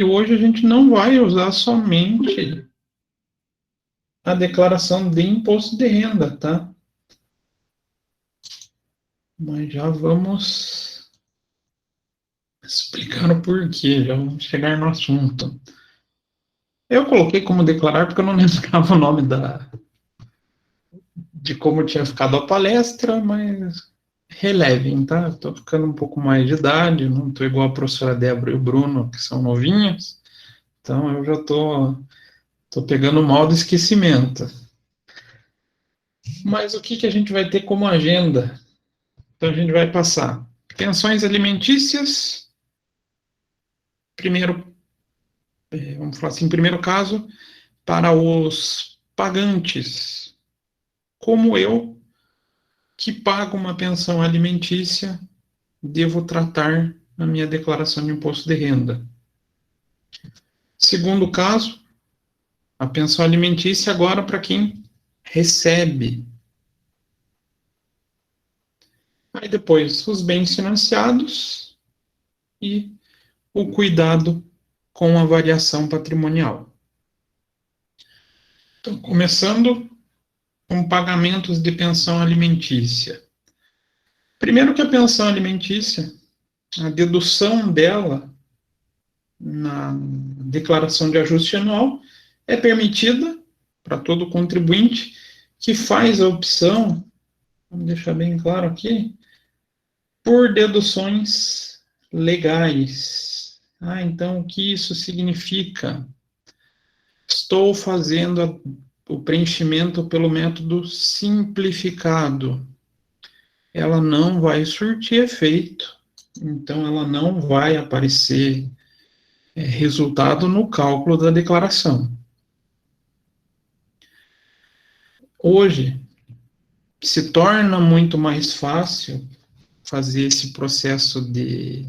E hoje a gente não vai usar somente a declaração de imposto de renda, tá? Mas já vamos explicar o porquê, já vamos chegar no assunto. Eu coloquei como declarar porque eu não lembrava o nome de como tinha ficado a palestra, mas relevem, tá? Estou ficando um pouco mais de idade, não estou igual a professora Débora e o Bruno, que são novinhos, então eu já tô pegando mal do esquecimento. Mas o que, que a gente vai ter como agenda? Então a gente vai passar pensões alimentícias, primeiro, vamos falar assim, primeiro caso, para os pagantes, como eu, que pago uma pensão alimentícia, devo tratar na minha declaração de imposto de renda. Segundo caso, a pensão alimentícia agora para quem recebe. Aí depois, os bens financiados e o cuidado com a variação patrimonial. Então, começando com pagamentos de pensão alimentícia. Primeiro que a pensão alimentícia, a dedução dela na declaração de ajuste anual é permitida para todo contribuinte que faz a opção, vamos deixar bem claro aqui, por deduções legais. Então o que isso significa? Estou fazendo o preenchimento pelo método simplificado. Ela não vai surtir efeito, então ela não vai aparecer resultado no cálculo da declaração. Hoje, se torna muito mais fácil fazer esse processo de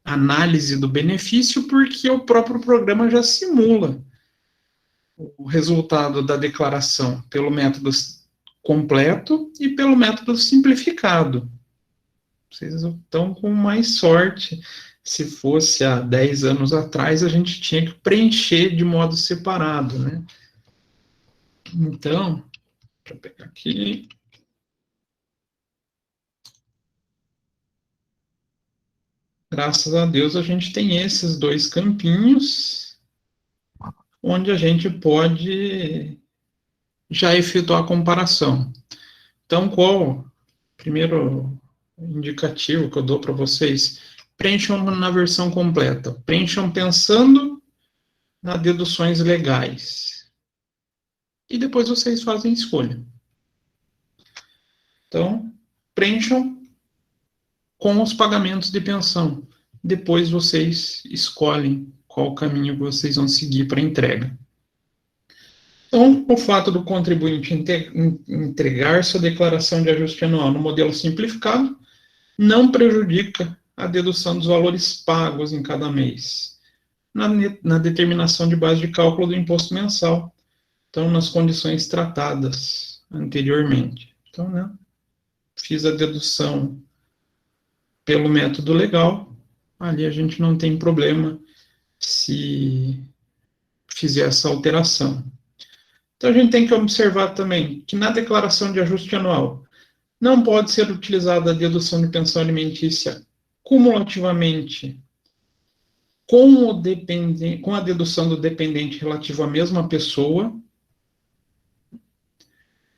análise do benefício, porque o próprio programa já simula o resultado da declaração pelo método completo e pelo método simplificado. Vocês estão com mais sorte. Se fosse há 10 anos atrás, a gente tinha que preencher de modo separado, né? Então, deixa eu pegar aqui. Graças a Deus a gente tem esses dois campinhos onde a gente pode já efetuar a comparação. Então, qual o primeiro indicativo que eu dou para vocês? Preencham na versão completa. Preencham pensando nas deduções legais. E depois vocês fazem escolha. Então, preencham com os pagamentos de pensão. Depois vocês escolhem qual caminho vocês vão seguir para a entrega. Então, o fato do contribuinte entregar sua declaração de ajuste anual no modelo simplificado não prejudica a dedução dos valores pagos em cada mês, na determinação de base de cálculo do imposto mensal, então, nas condições tratadas anteriormente. Então, né, fiz a dedução pelo método legal, ali a gente não tem problema se fizer essa alteração. Então, a gente tem que observar também que na declaração de ajuste anual não pode ser utilizada a dedução de pensão alimentícia cumulativamente com a dedução do dependente relativo à mesma pessoa,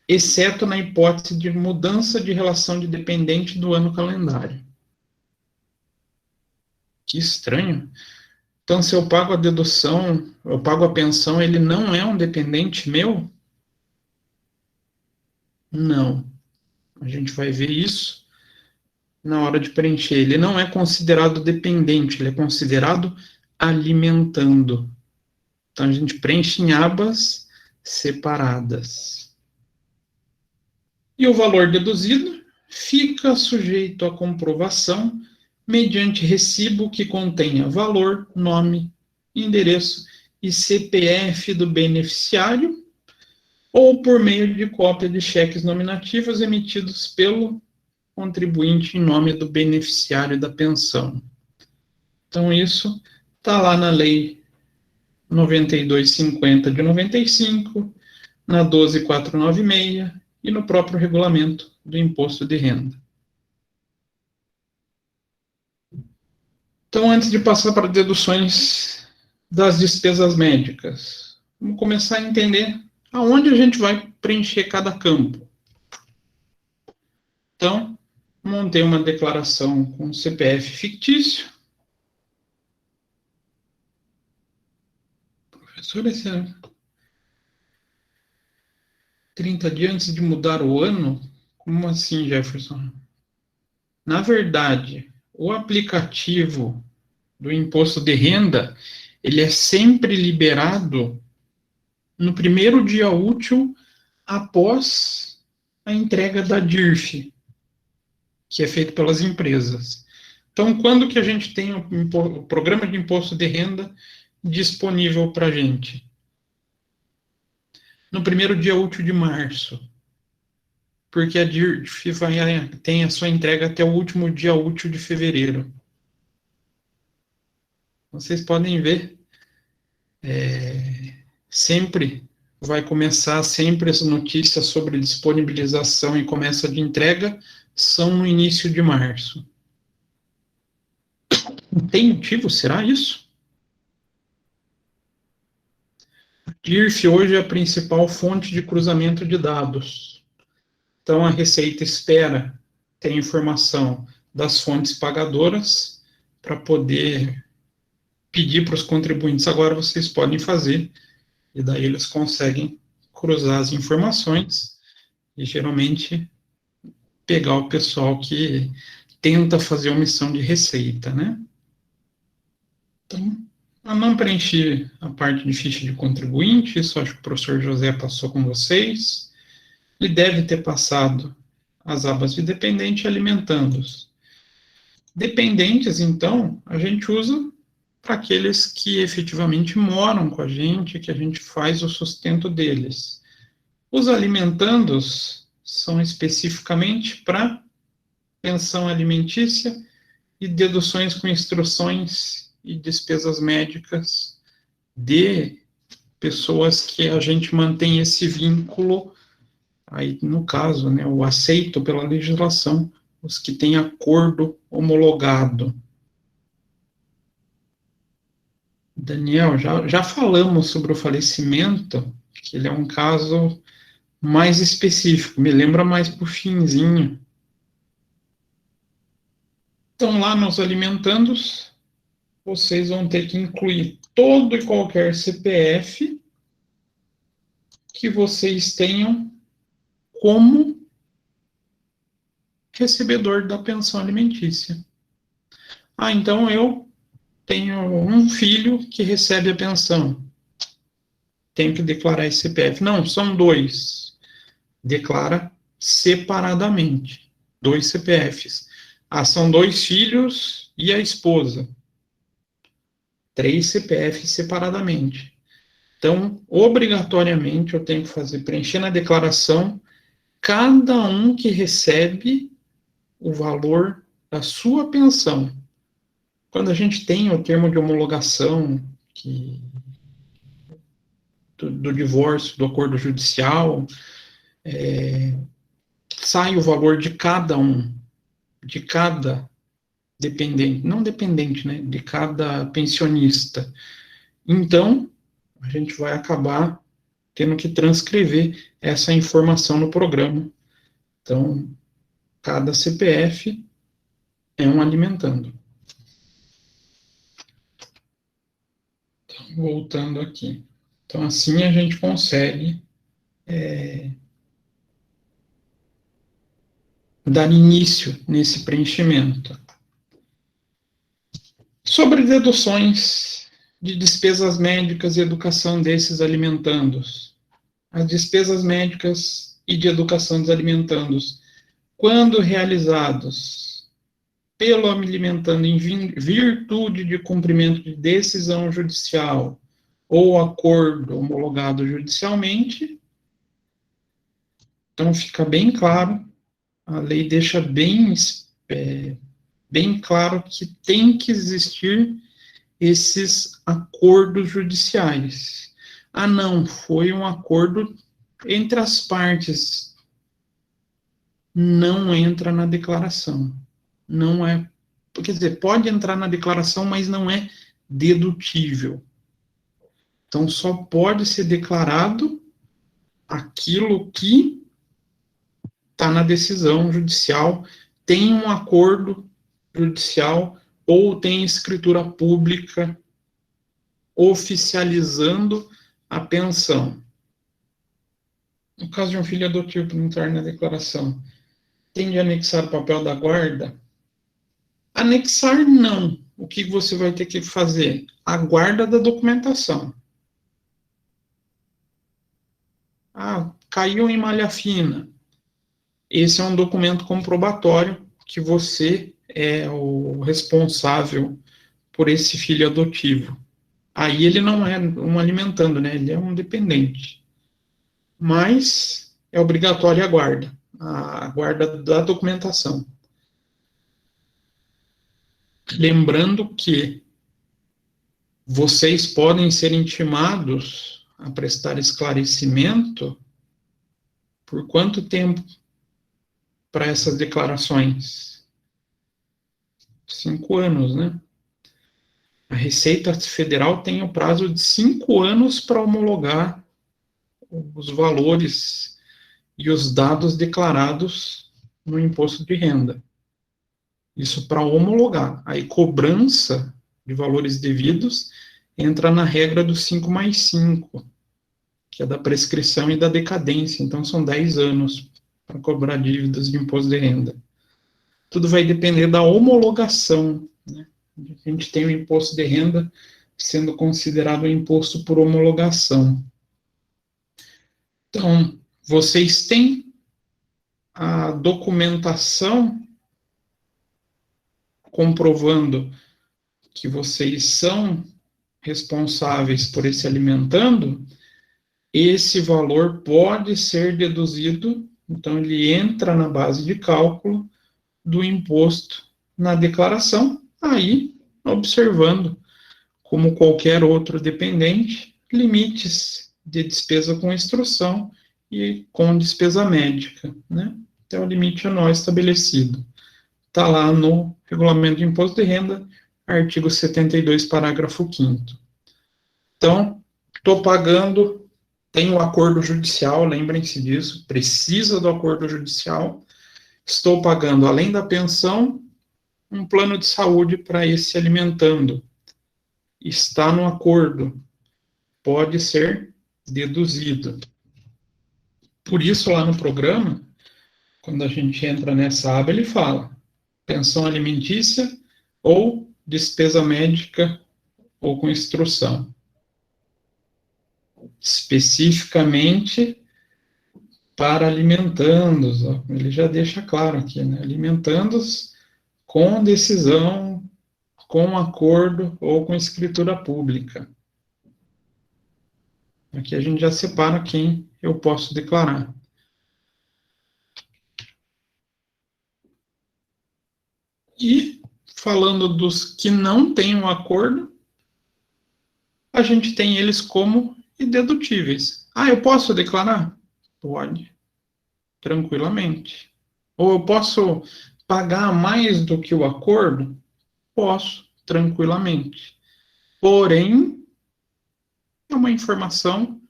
exceto na hipótese de mudança de relação de dependente do ano calendário. Que estranho. Então, se eu pago a dedução, eu pago a pensão, ele não é um dependente meu? Não. A gente vai ver isso na hora de preencher. Ele não é considerado dependente, ele é considerado alimentando. Então, a gente preenche em abas separadas. E o valor deduzido fica sujeito à comprovação mediante recibo que contenha valor, nome, endereço e CPF do beneficiário, ou por meio de cópia de cheques nominativos emitidos pelo contribuinte em nome do beneficiário da pensão. Então, isso está lá na Lei 9250 de 95, na 12496 e no próprio regulamento do imposto de renda. Então, antes de passar para deduções das despesas médicas, vamos começar a entender aonde a gente vai preencher cada campo. Então, montei uma declaração com CPF fictício. Professor, esse é 30 dias antes de mudar o ano? Como assim, Jefferson? Na verdade, o aplicativo do imposto de renda, ele é sempre liberado no primeiro dia útil após a entrega da DIRF, que é feito pelas empresas. Então, quando que a gente tem o programa de imposto de renda disponível para a gente? No primeiro dia útil de março, porque a DIRF tem a sua entrega até o último dia útil de fevereiro. Vocês podem ver, sempre vai começar, sempre as notícias sobre disponibilização e começa de entrega são no início de março. Tem motivo, será isso? A DIRF hoje é a principal fonte de cruzamento de dados. Então, a Receita espera ter informação das fontes pagadoras para poder pedir para os contribuintes, agora vocês podem fazer, e daí eles conseguem cruzar as informações e geralmente pegar o pessoal que tenta fazer omissão de receita, né? Então, eu não preenchi a parte de ficha de contribuinte, isso acho que o professor José passou com vocês. Ele deve ter passado as abas de dependente e alimentandos. Dependentes, então, a gente usa para aqueles que efetivamente moram com a gente, que a gente faz o sustento deles. Os alimentandos são especificamente para pensão alimentícia e deduções com instruções e despesas médicas de pessoas que a gente mantém esse vínculo, aí no caso, né, o aceito pela legislação, os que têm acordo homologado. Daniel, já falamos sobre o falecimento, que ele é um caso mais específico, me lembra mais pro finzinho. Então, lá nos alimentandos, vocês vão ter que incluir todo e qualquer CPF que vocês tenham como recebedor da pensão alimentícia. Ah, então eu tenho um filho que recebe a pensão. Tenho que declarar esse CPF. Não, são dois. Declara separadamente. Dois CPFs. Ah, são dois filhos e a esposa. 3 CPFs separadamente. Então, obrigatoriamente, eu tenho que preencher na declaração cada um que recebe o valor da sua pensão. Quando a gente tem o termo de homologação do divórcio, do acordo judicial, sai o valor de cada um, de cada dependente, não dependente, né, de cada pensionista. Então, a gente vai acabar tendo que transcrever essa informação no programa. Então, cada CPF é um alimentando. Então, voltando aqui. Então, assim a gente consegue dar início nesse preenchimento. Sobre deduções de despesas médicas e educação desses alimentandos. As despesas médicas e de educação dos alimentandos, quando realizados pelo alimentando em virtude de cumprimento de decisão judicial ou acordo homologado judicialmente, então fica bem claro, a lei deixa bem claro que tem que existir esses acordos judiciais. Ah, não, foi um acordo entre as partes. Não entra na declaração. Não é, quer dizer, pode entrar na declaração, mas não é dedutível. Então, só pode ser declarado aquilo que está na decisão judicial, tem um acordo judicial ou tem escritura pública oficializando a pensão. No caso de um filho adotivo não entrar na declaração, tem de anexar o papel da guarda? Anexar, não. O que você vai ter que fazer? A guarda da documentação. Ah, caiu em malha fina. Esse é um documento comprobatório que você é o responsável por esse filho adotivo. Aí ele não é um alimentando, né? Ele é um dependente. Mas é obrigatória a guarda da documentação. Lembrando que vocês podem ser intimados a prestar esclarecimento por quanto tempo para essas declarações? 5 anos, né? A Receita Federal tem o prazo de 5 anos para homologar os valores e os dados declarados no imposto de renda. Isso para homologar. Aí, cobrança de valores devidos entra na regra do 5+5, que é da prescrição e da decadência. Então, são 10 anos para cobrar dívidas de imposto de renda. Tudo vai depender da homologação, né? A gente tem o imposto de renda sendo considerado um imposto por homologação. Então, vocês têm a documentação comprovando que vocês são responsáveis por esse alimentando, esse valor pode ser deduzido, então ele entra na base de cálculo do imposto na declaração, aí observando, como qualquer outro dependente, limites de despesa com instrução e com despesa médica, né? Então, o limite anual estabelecido. Está lá no Regulamento de Imposto de Renda, artigo 72, parágrafo 5º. Então, estou pagando, tem o acordo judicial, lembrem-se disso, precisa do acordo judicial, estou pagando, além da pensão, um plano de saúde para esse alimentando. Está no acordo, pode ser deduzido. Por isso, lá no programa, quando a gente entra nessa aba, ele fala pensão alimentícia ou despesa médica ou com instrução. Especificamente para alimentandos, ó, ele já deixa claro aqui, né? Alimentandos com decisão, com acordo ou com escritura pública. Aqui a gente já separa quem eu posso declarar. E, falando dos que não têm um acordo, a gente tem eles como idedutíveis. Ah, eu posso declarar? Pode, tranquilamente. Ou eu posso pagar mais do que o acordo? Posso, tranquilamente. Porém, é uma informação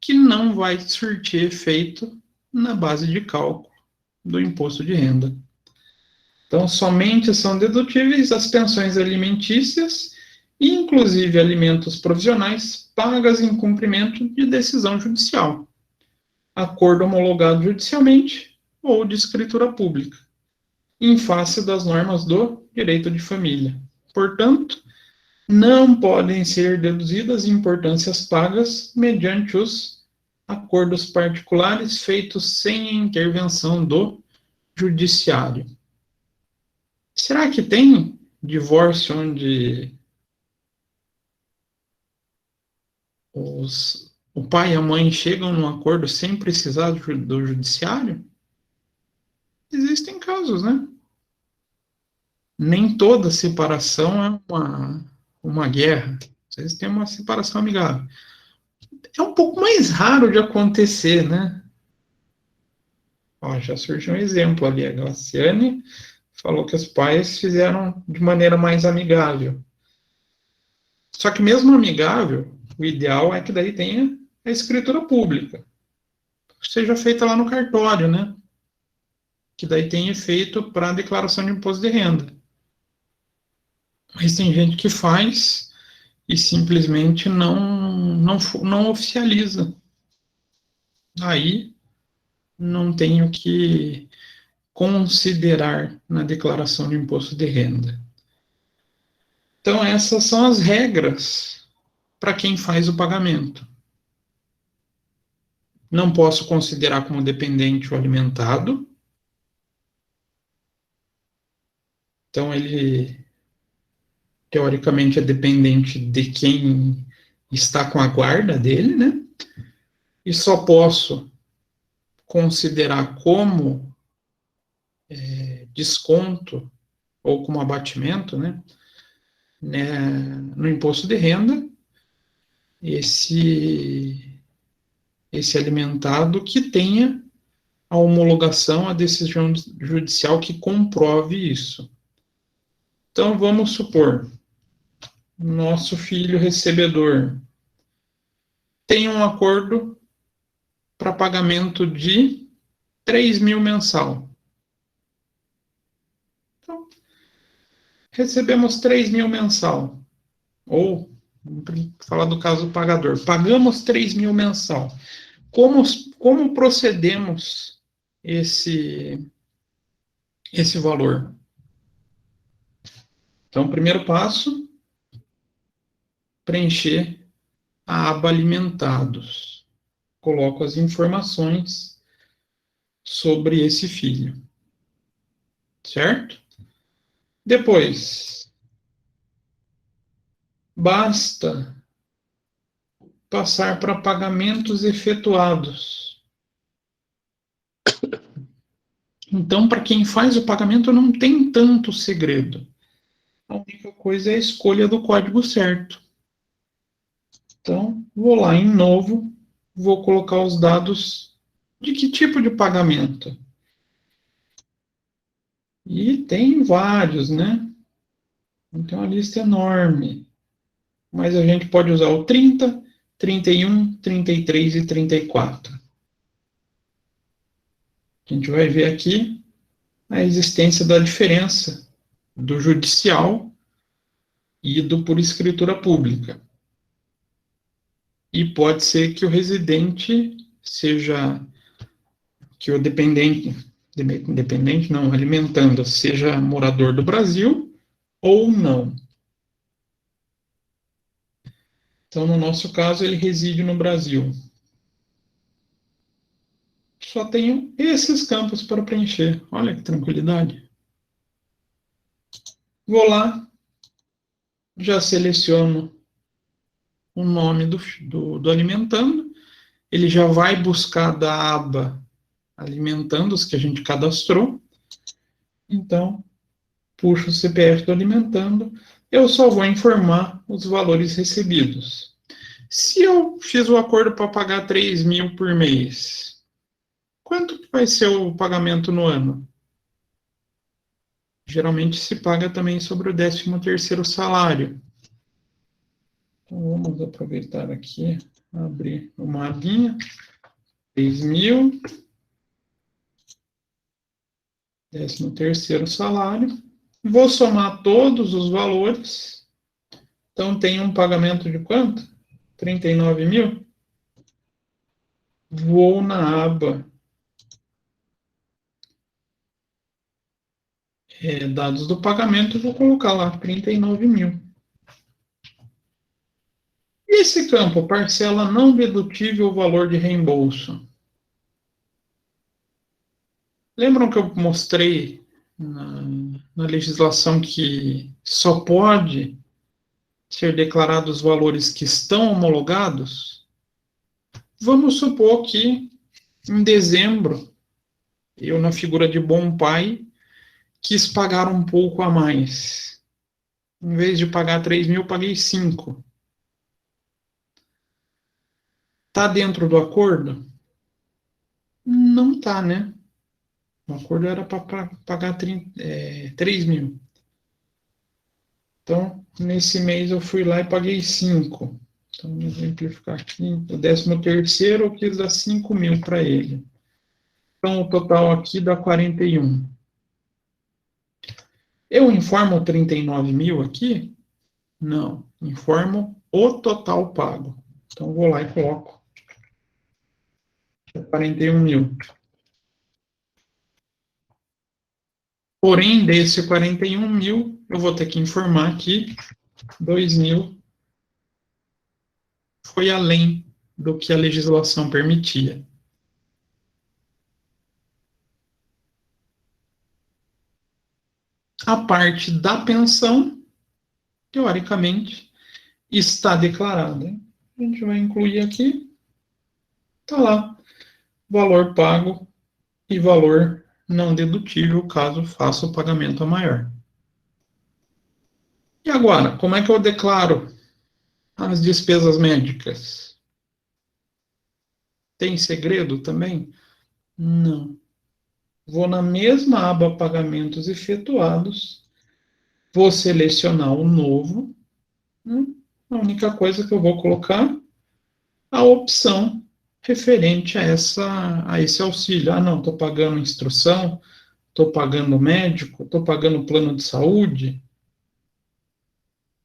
que não vai surtir efeito na base de cálculo do imposto de renda. Então, somente são dedutíveis as pensões alimentícias, inclusive alimentos provisionais, pagas em cumprimento de decisão judicial, acordo homologado judicialmente ou de escritura pública, em face das normas do direito de família. Portanto, não podem ser deduzidas importâncias pagas mediante os acordos particulares feitos sem a intervenção do judiciário. Será que tem divórcio onde o pai e a mãe chegam num acordo sem precisar do judiciário? Existem casos, né? Nem toda separação é uma guerra, vocês têm uma separação amigável. É um pouco mais raro de acontecer, né? Ó, já surgiu um exemplo ali, a Glaciane falou que os pais fizeram de maneira mais amigável. Só que mesmo amigável, o ideal é que daí tenha a escritura pública, que seja feita lá no cartório, né? Que daí tem efeito para a declaração de imposto de renda. Mas tem gente que faz e simplesmente não oficializa. Aí não tem o que considerar na declaração de imposto de renda. Então, essas são as regras para quem faz o pagamento. Não posso considerar como dependente o alimentado. Então, ele, teoricamente, é dependente de quem está com a guarda dele, né? E só posso considerar como desconto ou como abatimento, né, no imposto de renda, esse alimentado que tenha a homologação, a decisão judicial que comprove isso. Então, vamos supor, nosso filho recebedor tem um acordo para pagamento de 3 mil mensal. Então, recebemos 3 mil mensal. Ou, vamos falar do caso do pagador, pagamos 3 mil mensal. Como procedemos esse valor? Então, primeiro passo, preencher a aba alimentados. Coloco as informações sobre esse filho. Certo? Depois, basta passar para pagamentos efetuados. Então, para quem faz o pagamento, não tem tanto segredo. A única coisa é a escolha do código certo. Então, vou lá em novo, vou colocar os dados de que tipo de pagamento. E tem vários, né? Então, a lista é enorme. Mas a gente pode usar o 30, 31, 33 e 34. A gente vai ver aqui a existência da diferença do judicial e do por escritura pública. E pode ser que o residente seja, que o dependente não, alimentando, seja morador do Brasil ou não. Então, no nosso caso, ele reside no Brasil. Só tenho esses campos para preencher. Olha que tranquilidade. Vou lá, já seleciono o nome do alimentando. Ele já vai buscar da aba alimentando os que a gente cadastrou. Então, puxo o CPF do alimentando. Eu só vou informar os valores recebidos. Se eu fiz o acordo para pagar 3 mil por mês, quanto vai ser o pagamento no ano? Geralmente se paga também sobre o 13º salário. Então, vamos aproveitar aqui, abrir uma abinha. 3 mil, 13º salário. Vou somar todos os valores. Então, tem um pagamento de quanto? 39 mil. Vou na aba dados do pagamento, vou colocar lá 39 mil. E esse campo, parcela não dedutível valor de reembolso? Lembram que eu mostrei na legislação que só pode ser declarados os valores que estão homologados? Vamos supor que em dezembro, eu, na figura de bom pai, quis pagar um pouco a mais. Em vez de pagar 3 mil, paguei 5. Está dentro do acordo? Não está, né? O acordo era para pagar 3 mil. Então, nesse mês eu fui lá e paguei 5. Então, vou exemplificar aqui. O 13º eu quis dar 5 mil para ele. Então, o total aqui dá 41. Eu informo 39 mil aqui? Não. Informo o total pago. Então, vou lá e coloco 41 mil. Porém, desse 41 mil, eu vou ter que informar que 2 mil foi além do que a legislação permitia. A parte da pensão, teoricamente, está declarada. A gente vai incluir aqui, está lá, valor pago e valor não dedutível, caso faça o pagamento a maior. E agora, como é que eu declaro as despesas médicas? Tem segredo também? Não. Vou na mesma aba Pagamentos Efetuados, vou selecionar o novo, né? A única coisa que eu vou colocar, a opção referente a esse auxílio. Ah, não, estou pagando instrução, estou pagando médico, estou pagando plano de saúde.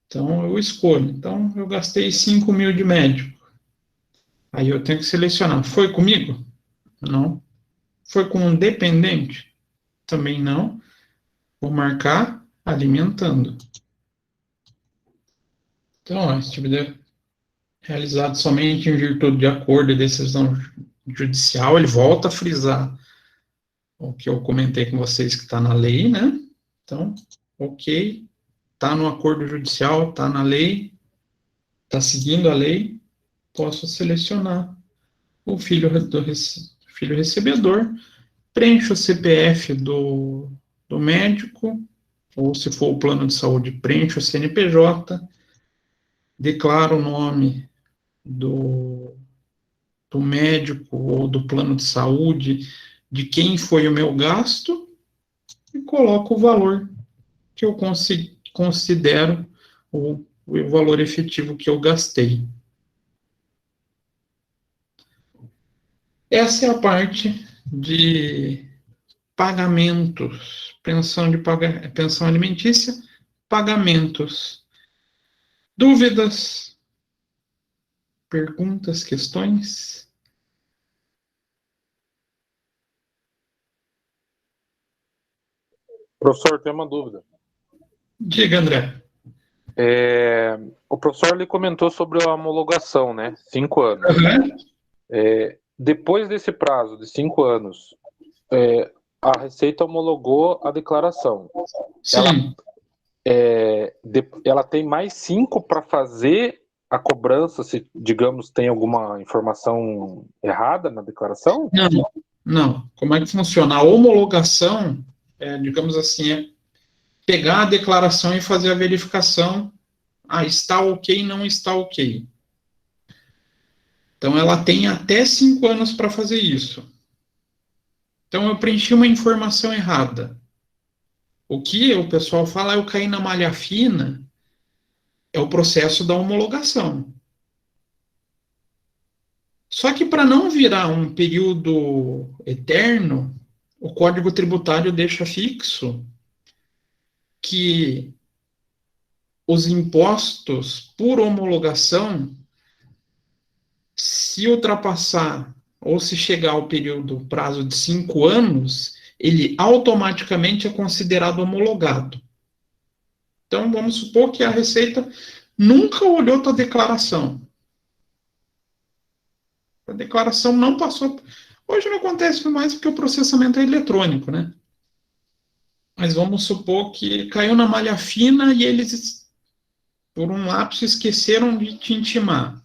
Então, eu escolho. Então, eu gastei 5 mil de médico. Aí eu tenho que selecionar. Foi comigo? Não. Foi com um dependente? Também não. Vou marcar alimentando. Então, ó, esse tipo de realizado somente em virtude de acordo e decisão judicial, ele volta a frisar o que eu comentei com vocês que está na lei, né? Então, ok, está no acordo judicial, está na lei, está seguindo a lei, posso selecionar o filho recebedor, preencho o CPF do médico, ou se for o plano de saúde, preencho o CNPJ, declaro o nome do médico ou do plano de saúde, de quem foi o meu gasto, e coloco o valor que eu considero o valor efetivo que eu gastei. Essa é a parte de pagamentos, pensão alimentícia, pagamentos. Dúvidas, perguntas, questões? Professor, tem uma dúvida. Diga, André. O professor ele comentou sobre a homologação, né? 5 anos. Uhum. Depois desse prazo de 5 anos, a Receita homologou a declaração. Sim. Ela tem mais 5 para fazer a cobrança, se, digamos, tem alguma informação errada na declaração? Não, não. Como é que funciona? A homologação, digamos assim, é pegar a declaração e fazer a verificação. Ah, está ok, não está ok. Então, ela tem até 5 anos para fazer isso. Então, eu preenchi uma informação errada. O que o pessoal fala, eu caí na malha fina, é o processo da homologação. Só que para não virar um período eterno, o Código Tributário deixa fixo que os impostos por homologação, se ultrapassar ou se chegar ao período, prazo de 5 anos, ele automaticamente é considerado homologado. Então, vamos supor que a Receita nunca olhou tua declaração. A declaração não passou. Hoje não acontece mais porque o processamento é eletrônico, né? Mas vamos supor que caiu na malha fina e eles, por um lapso, esqueceram de te intimar,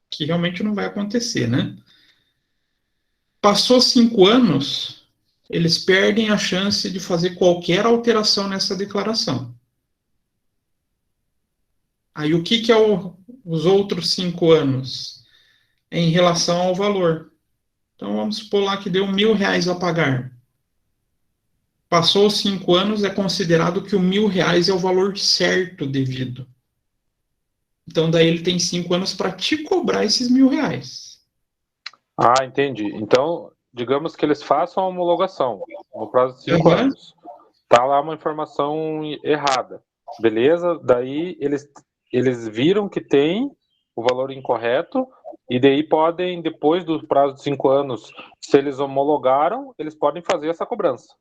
que realmente não vai acontecer, né? Passou 5 anos, eles perdem a chance de fazer qualquer alteração nessa declaração. Aí o que é os outros 5 anos? É em relação ao valor. Então vamos supor lá que deu R$ 1.000 a pagar. Passou os 5 anos, é considerado que o R$ 1.000 é o valor certo devido. Então daí ele tem 5 anos para te cobrar esses R$ 1.000. Ah, entendi. Então, digamos que eles façam a homologação no prazo de 5 Uhum. anos. Tá lá uma informação errada. Beleza? Daí eles viram que tem o valor incorreto e daí podem, depois do prazo de 5 anos, se eles homologaram, eles podem fazer essa cobrança.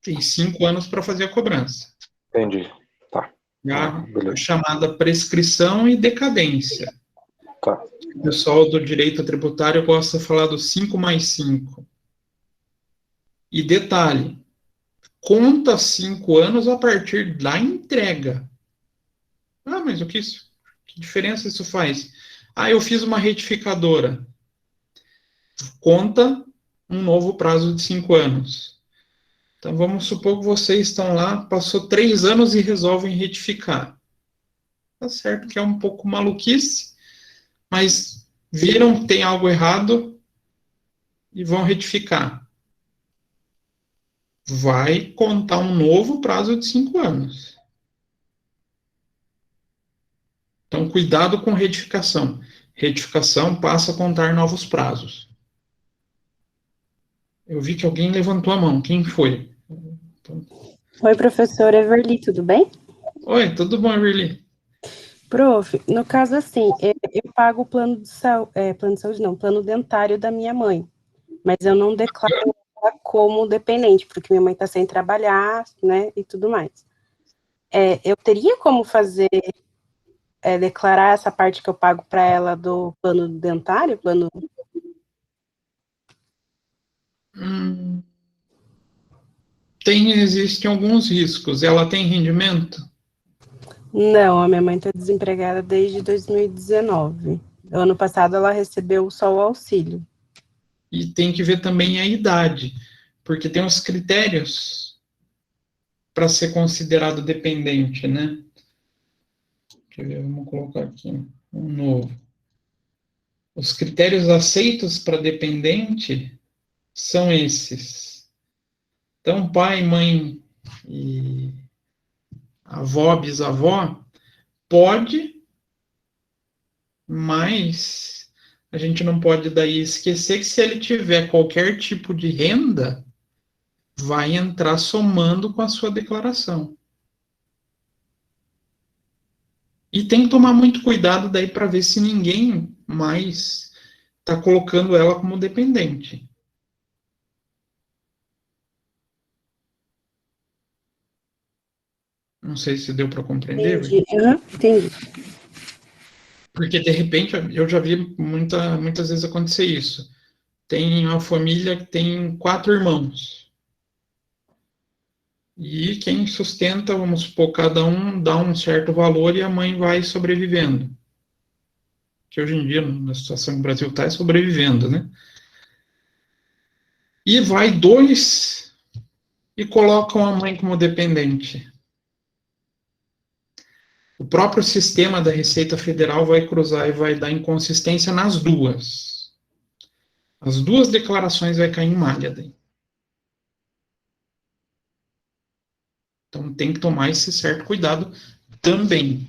Tem 5 anos para fazer a cobrança. Entendi. Tá. A chamada prescrição e decadência. Tá. O pessoal do direito tributário gosta de falar do 5 mais 5. E detalhe, conta 5 anos a partir da entrega. Ah, mas que diferença isso faz? Ah, eu fiz uma retificadora. Conta um novo prazo de 5 anos. Então vamos supor que vocês estão lá, passou 3 anos e resolvem retificar. Tá certo que é um pouco maluquice, mas viram que tem algo errado e vão retificar. Vai contar um novo prazo de 5 anos. Então, cuidado com retificação. Retificação passa a contar novos prazos. Eu vi que alguém levantou a mão. Quem foi? Oi, professor Everly, tudo bem? Oi, tudo bom, Everly? Prof, no caso assim, eu pago o plano de saúde não, plano dentário da minha mãe, mas eu não declaro ela como dependente, porque minha mãe está sem trabalhar, né, e tudo mais. Eu teria como fazer, declarar essa parte que eu pago para ela do plano dentário, Existem alguns riscos. Ela tem rendimento? Não, a minha mãe está desempregada desde 2019. Ano passado ela recebeu só o auxílio. E tem que ver também a idade, porque tem os critérios para ser considerado dependente, né? Deixa eu ver, vamos colocar aqui um novo. Os critérios aceitos para dependente são esses. Então, pai, mãe e avó, bisavó, pode, mas a gente não pode daí esquecer que se ele tiver qualquer tipo de renda, vai entrar somando com a sua declaração. E tem que tomar muito cuidado daí para ver se ninguém mais está colocando ela como dependente. Não sei se deu para compreender. Entendi. Entendi. Porque, de repente, eu já vi muitas vezes acontecer isso. Tem uma família que tem 4 irmãos. E quem sustenta, vamos supor, cada um dá um certo valor e a mãe vai sobrevivendo. Que hoje em dia, na situação que o Brasil está, é sobrevivendo, né? E vai 2 e colocam a mãe como dependente. O próprio sistema da Receita Federal vai cruzar e vai dar inconsistência nas duas. As duas declarações vai cair em malha daí. Então tem que tomar esse certo cuidado também.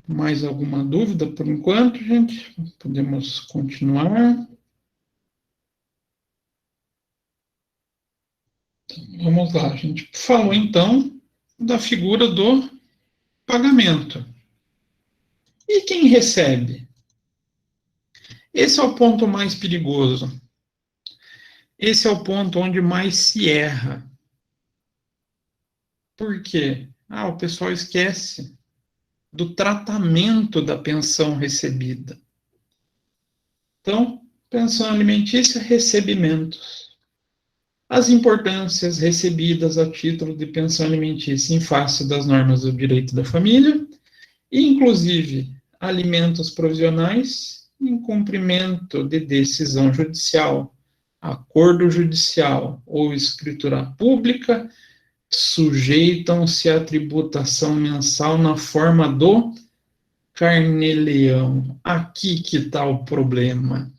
Mais alguma dúvida por enquanto, gente? Podemos continuar. Então, vamos lá, a gente falou então da figura do pagamento. E quem recebe? Esse é o ponto mais perigoso. Esse é o ponto onde mais se erra. Por quê? O pessoal esquece do tratamento da pensão recebida. Então, pensão alimentícia, recebimentos. As importâncias recebidas a título de pensão alimentícia em face das normas do direito da família, inclusive alimentos provisionais em cumprimento de decisão judicial, acordo judicial ou escritura pública, sujeitam-se à tributação mensal na forma do carnê-leão. Aqui que está o problema.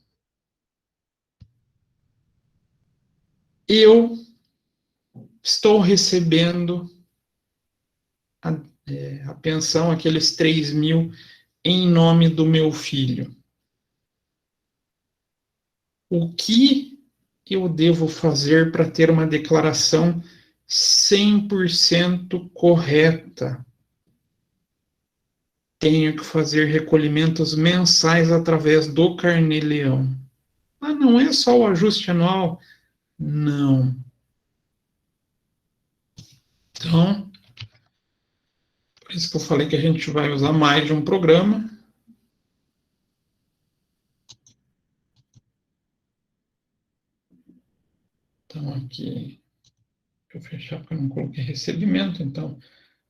Eu estou recebendo a pensão, aqueles 3.000, em nome do meu filho. O que eu devo fazer para ter uma declaração 100% correta? Tenho que fazer recolhimentos mensais através do carnê-leão. Ah, não é só o ajuste anual? Não. Então, por isso que eu falei que a gente vai usar mais de um programa. Então, aqui, deixa eu fechar porque eu não coloquei recebimento. Então,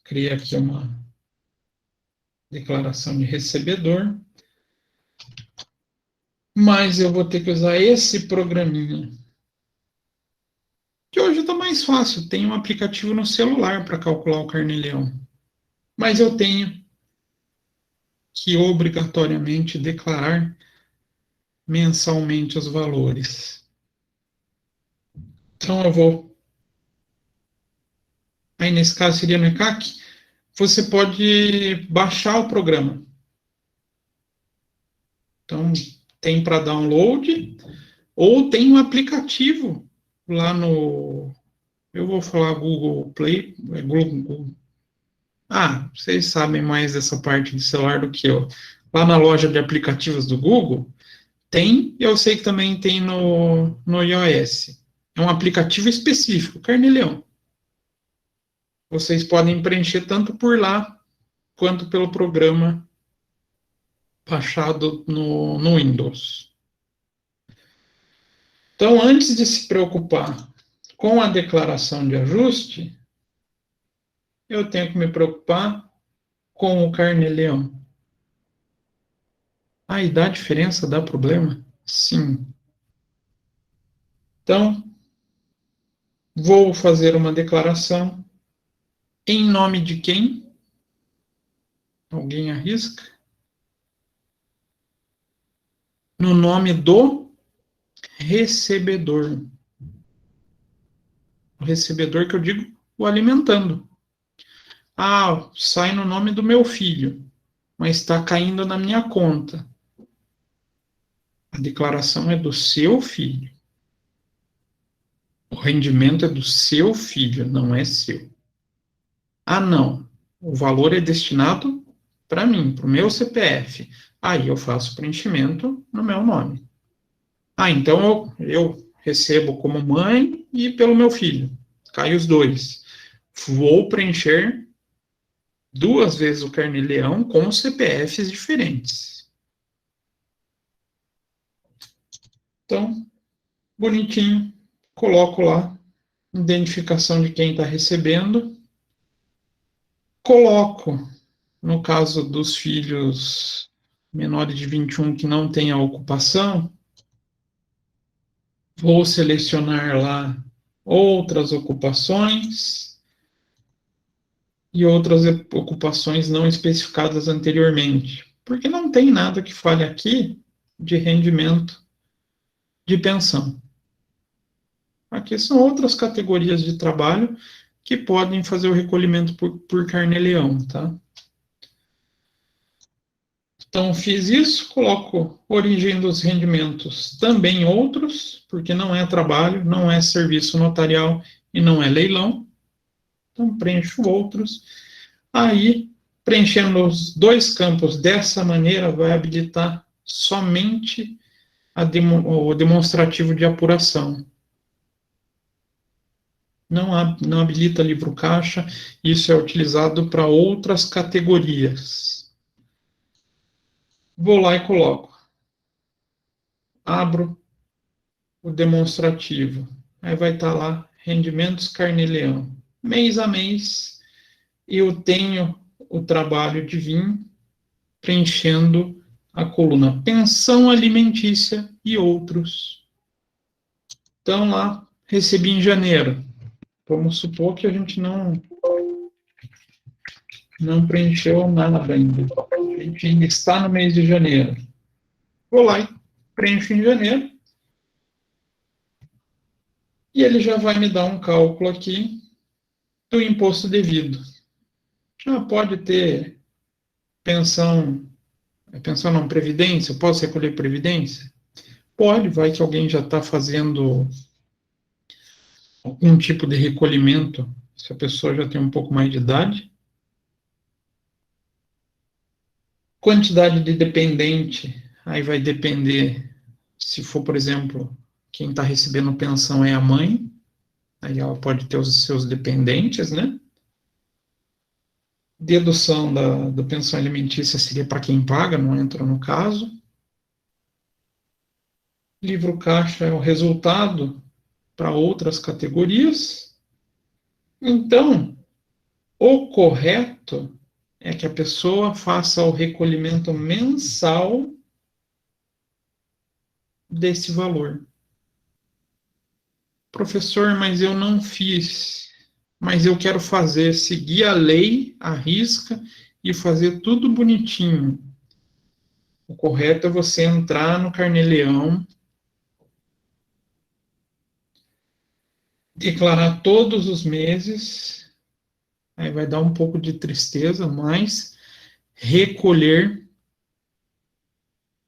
criei aqui uma declaração de recebedor. Mas eu vou ter que usar esse programinha. Que hoje está mais fácil. Tem um aplicativo no celular para calcular o carnê-leão. Mas eu tenho que obrigatoriamente declarar mensalmente os valores. Então eu vou. Aí nesse caso seria no ECAC. Você pode baixar o programa. Então tem para download ou tem um aplicativo lá no. Eu vou falar Google Play. Google. Ah, vocês sabem mais dessa parte de celular do que eu. Lá na loja de aplicativos do Google, tem, eu sei que também tem no iOS. É um aplicativo específico, carnê-leão. Vocês podem preencher tanto por lá, quanto pelo programa baixado no Windows. Então, antes de se preocupar com a declaração de ajuste, eu tenho que me preocupar com o carnê-leão. Ah, e dá diferença? Dá problema? Sim. Então, vou fazer uma declaração em nome de quem? Alguém arrisca? No nome do recebedor. O recebedor que eu digo, o alimentando. Ah, sai no nome do meu filho, mas está caindo na minha conta. A declaração é do seu filho. O rendimento é do seu filho, não é seu. Ah, não. O valor é destinado para mim, para o meu CPF. Aí eu faço preenchimento no meu nome. Ah, então eu recebo como mãe e pelo meu filho. Cai os dois. Vou preencher 2 vezes o carnê-leão com CPFs diferentes. Então, bonitinho, coloco lá identificação de quem está recebendo. Coloco, no caso dos filhos menores de 21 que não têm a ocupação, vou selecionar lá outras ocupações e outras ocupações não especificadas anteriormente, porque não tem nada que fale aqui de rendimento de pensão. Aqui são outras categorias de trabalho que podem fazer o recolhimento por carnê-leão, tá? Então, fiz isso, coloco origem dos rendimentos também outros, porque não é trabalho, não é serviço notarial e não é leilão. Então, preencho outros. Aí, preenchendo os 2 campos dessa maneira, vai habilitar somente o demonstrativo de apuração. Não habilita livro caixa, isso é utilizado para outras categorias. Vou lá e coloco. Abro o demonstrativo. Aí vai estar lá, rendimentos carnê-leão. Mês a mês, eu tenho o trabalho de vir preenchendo a coluna pensão alimentícia e outros. Então lá, recebi em janeiro Vamos supor que a gente não preencheu nada ainda. A gente ainda está no mês de janeiro. Vou lá e preencho em janeiro. E ele já vai me dar um cálculo aqui do imposto devido. Já pode ter pensão não, previdência? Posso recolher previdência? Pode, vai que alguém já está fazendo algum tipo de recolhimento, se a pessoa já tem um pouco mais de idade. Quantidade de dependente, aí vai depender, se for, por exemplo, quem está recebendo pensão é a mãe, aí ela pode ter os seus dependentes, né? Dedução da pensão alimentícia seria para quem paga, não entra no caso. Livro caixa é o resultado para outras categorias. Então, o correto é que a pessoa faça o recolhimento mensal desse valor. Professor, mas eu não fiz. Mas eu quero fazer, seguir a lei, à risca, e fazer tudo bonitinho. O correto é você entrar no Carnê-Leão, declarar todos os meses, aí vai dar um pouco de tristeza, mas recolher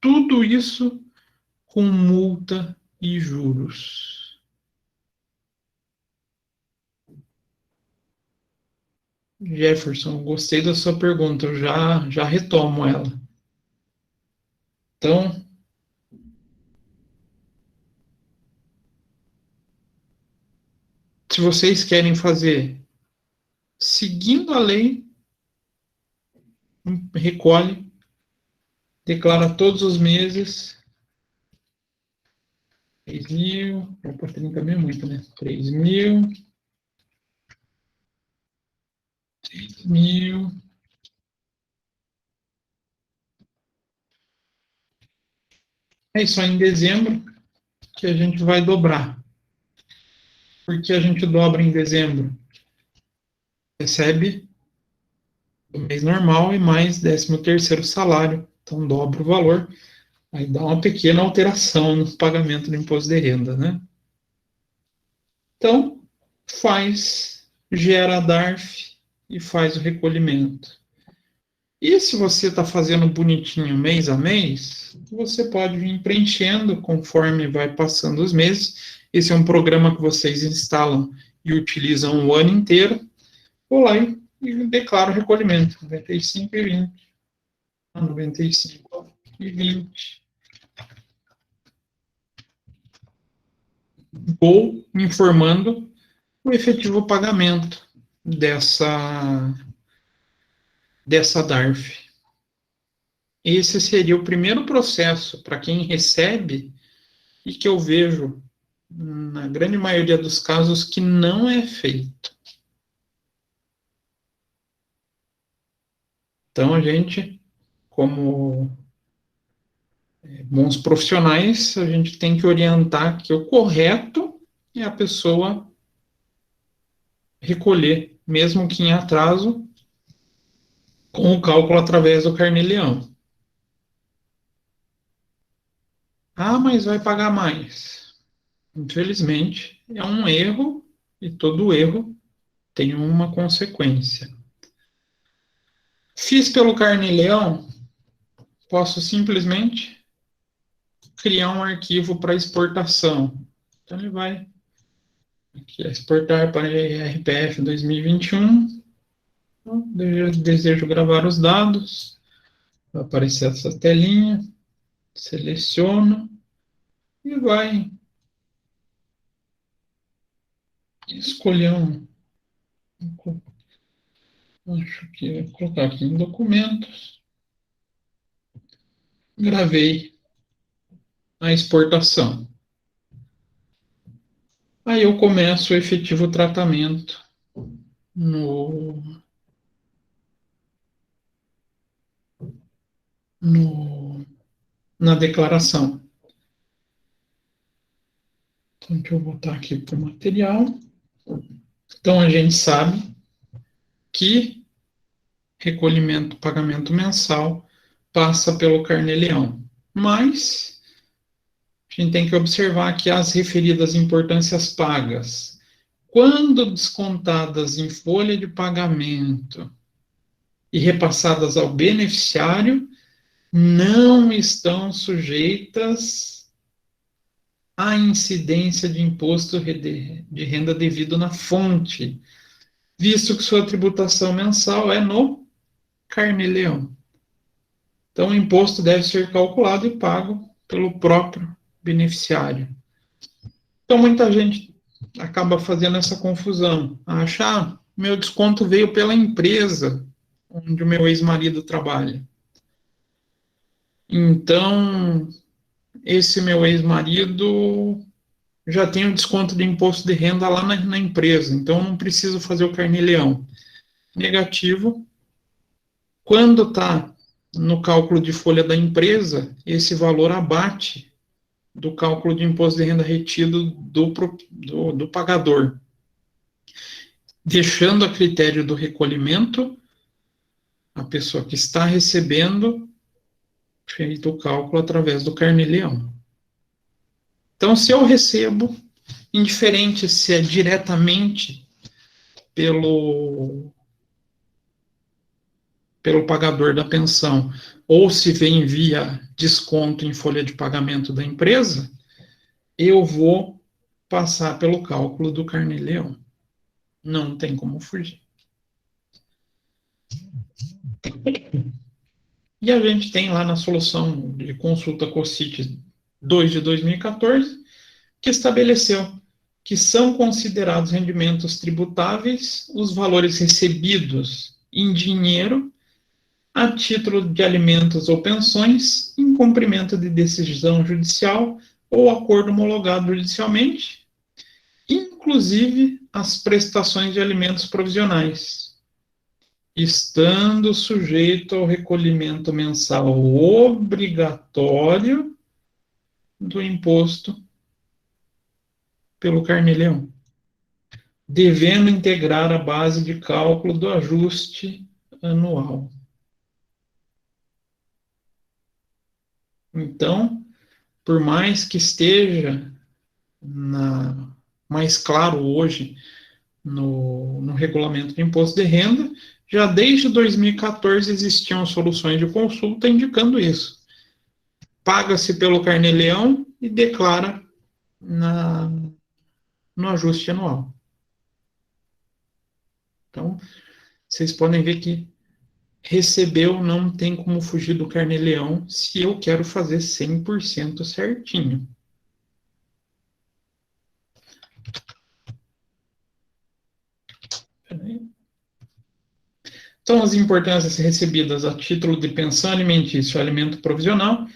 tudo isso com multa e juros. Jefferson, gostei da sua pergunta, eu já retomo ela. Então, se vocês querem fazer seguindo a lei, recolhe, declara todos os meses, 3 mil, para 30 mil é muito, né? 3 mil, 3 mil. É só em dezembro que a gente vai dobrar. Por que a gente dobra em dezembro? Recebe o mês normal e mais 13º salário. Então dobra o valor. Aí dá uma pequena alteração no pagamento do imposto de renda, né? Então, gera a DARF e faz o recolhimento. E se você está fazendo bonitinho mês a mês, você pode vir preenchendo conforme vai passando os meses. Esse é um programa que vocês instalam e utilizam o ano inteiro. Vou lá e declaro o recolhimento. 95 e 20. 95 e 20. Vou informando o efetivo pagamento dessa DARF. Esse seria o primeiro processo para quem recebe e que eu vejo, na grande maioria dos casos, que não é feito. Então, a gente, como bons profissionais, a gente tem que orientar que o correto é a pessoa recolher, mesmo que em atraso, com o cálculo através do Carnê-Leão. Ah, mas vai pagar mais. Infelizmente, é um erro, e todo erro tem uma consequência. Fiz pelo Carnê-Leão, posso simplesmente criar um arquivo para exportação. Então, ele vai aqui, exportar para RPF 2021. Desejo gravar os dados. Vai aparecer essa telinha. Seleciono e vai escolher acho que vou colocar aqui em documentos. Gravei a exportação. Aí eu começo o efetivo tratamento no na declaração. Então, deixa eu voltar aqui para o material. Então, a gente sabe que recolhimento, pagamento mensal passa pelo carnê-leão. Mas a gente tem que observar que as referidas importâncias pagas, quando descontadas em folha de pagamento e repassadas ao beneficiário, não estão sujeitas à incidência de imposto de renda devido na fonte, visto que sua tributação mensal é no carnê-leão. Então, o imposto deve ser calculado e pago pelo próprio beneficiário. Então, muita gente acaba fazendo essa confusão. Acha, meu desconto veio pela empresa onde o meu ex-marido trabalha. Então, esse meu ex-marido já tem o desconto de imposto de renda lá na empresa, então não preciso fazer o carnê-leão. Negativo. Quando está no cálculo de folha da empresa, esse valor abate do cálculo de imposto de renda retido do pagador, deixando a critério do recolhimento a pessoa que está recebendo feito o cálculo através do carnê-leão. Então, se eu recebo, indiferente se é diretamente pelo pagador da pensão ou se vem via desconto em folha de pagamento da empresa, eu vou passar pelo cálculo do carnê-leão. Não tem como fugir. E a gente tem lá na solução de consulta COSCIT 2 de 2014, que estabeleceu que são considerados rendimentos tributáveis os valores recebidos em dinheiro a título de alimentos ou pensões em cumprimento de decisão judicial ou acordo homologado judicialmente, inclusive as prestações de alimentos provisionais, estando sujeito ao recolhimento mensal obrigatório do imposto pelo carnê-leão, devendo integrar a base de cálculo do ajuste anual. Então, por mais que esteja mais claro hoje no regulamento de imposto de renda, já desde 2014 existiam soluções de consulta indicando isso. Paga-se pelo carnê-leão e declara no ajuste anual. Então, vocês podem ver que recebeu não tem como fugir do carnê-leão se eu quero fazer 100% certinho. Então, as importâncias recebidas a título de pensão alimentícia ou alimento provisional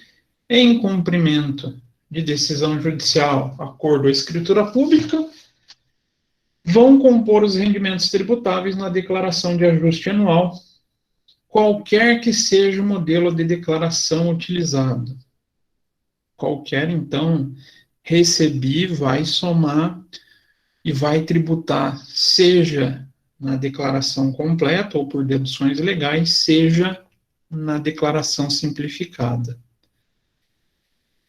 em cumprimento de decisão judicial, acordo ou escritura pública, vão compor os rendimentos tributáveis na declaração de ajuste anual, qualquer que seja o modelo de declaração utilizado. Qualquer, então, recebi, vai somar e vai tributar, seja na declaração completa ou por deduções legais, seja na declaração simplificada.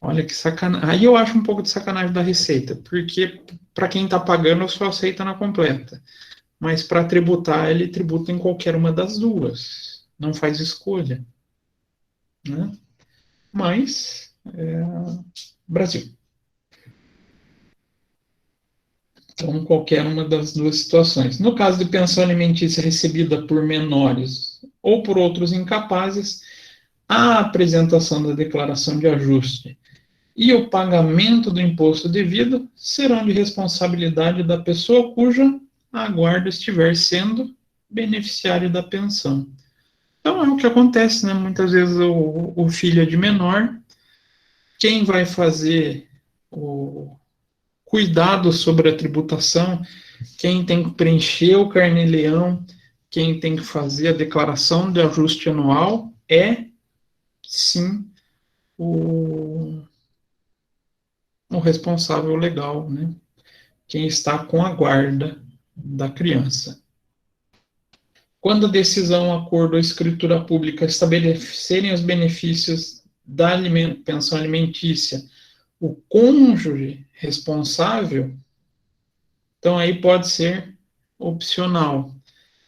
Olha que sacanagem. Aí eu acho um pouco de sacanagem da Receita, porque para quem está pagando, só aceita na completa. Mas para tributar, ele tributa em qualquer uma das duas. Não faz escolha. Né? Mas, Brasil. Então, qualquer uma das duas situações. No caso de pensão alimentícia recebida por menores ou por outros incapazes, a apresentação da declaração de ajuste e o pagamento do imposto devido serão de responsabilidade da pessoa cuja a guarda estiver sendo beneficiário da pensão. Então, é o que acontece, né? Muitas vezes o filho é de menor, quem vai fazer o cuidado sobre a tributação, quem tem que preencher o carnê-leão, quem tem que fazer a declaração de ajuste anual é, sim, o responsável legal, né? Quem está com a guarda da criança. Quando a decisão, acordo ou escritura pública estabelecerem os benefícios da pensão alimentícia, o cônjuge responsável, então aí pode ser opcional.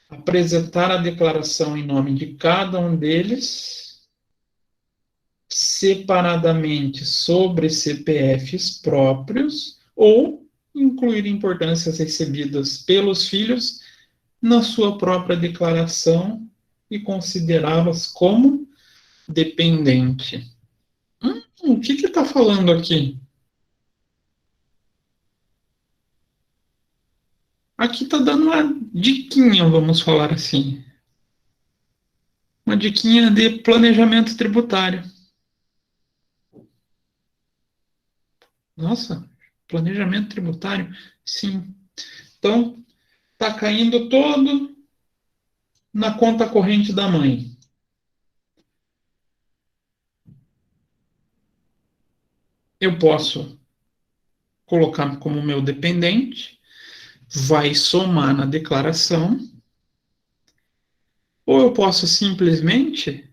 Apresentar a declaração em nome de cada um deles, separadamente sobre CPFs próprios, ou incluir importâncias recebidas pelos filhos na sua própria declaração e considerá-las como dependente. O que está falando aqui? Aqui está dando uma diquinha, vamos falar assim. Uma diquinha de planejamento tributário. Nossa, planejamento tributário? Sim. Então, está caindo todo na conta corrente da mãe. Eu posso colocar como meu dependente, vai somar na declaração, ou eu posso simplesmente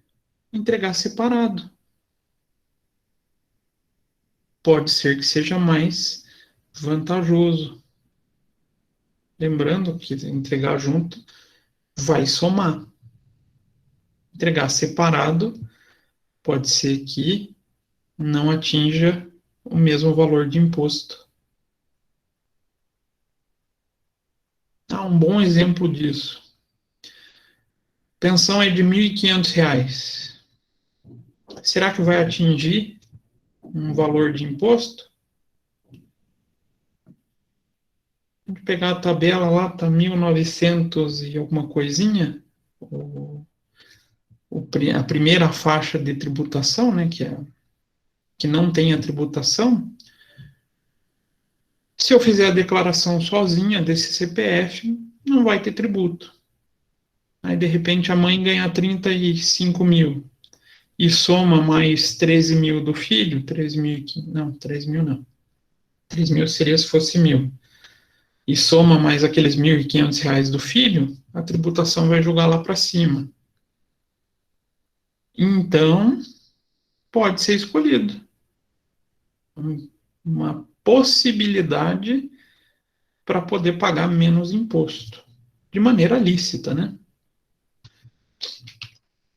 entregar separado. Pode ser que seja mais vantajoso. Lembrando que entregar junto vai somar. Entregar separado pode ser que não atinja o mesmo valor de imposto. Um bom exemplo disso. Pensão é de R$ 1.500. Será que vai atingir um valor de imposto? Vamos pegar a tabela lá, está 1.900 e alguma coisinha. A primeira faixa de tributação, né, que não tem a tributação. Se eu fizer a declaração sozinha desse CPF, não vai ter tributo. Aí, de repente, a mãe ganha 35 mil e soma mais 13 mil do filho, 3 mil, não, 3 mil não. 3 mil seria se fosse 1.000. E soma mais aqueles R$ 1.500 do filho, a tributação vai jogar lá para cima. Então, pode ser escolhido. Uma possibilidade para poder pagar menos imposto. De maneira lícita, né?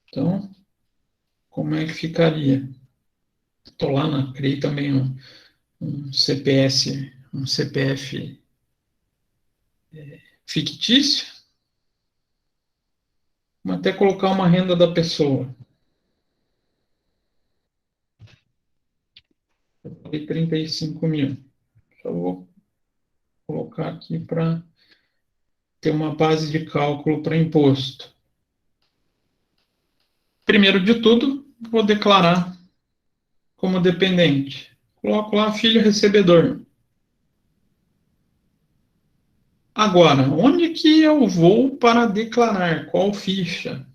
Então, como é que ficaria? Estou lá, criei também um CPF fictício. Vamos até colocar uma renda da pessoa. Eu falei 35 mil. Só vou colocar aqui para ter uma base de cálculo para imposto. Primeiro de tudo, vou declarar como dependente. Coloco lá filho recebedor. Agora, onde que eu vou para declarar? Qual ficha?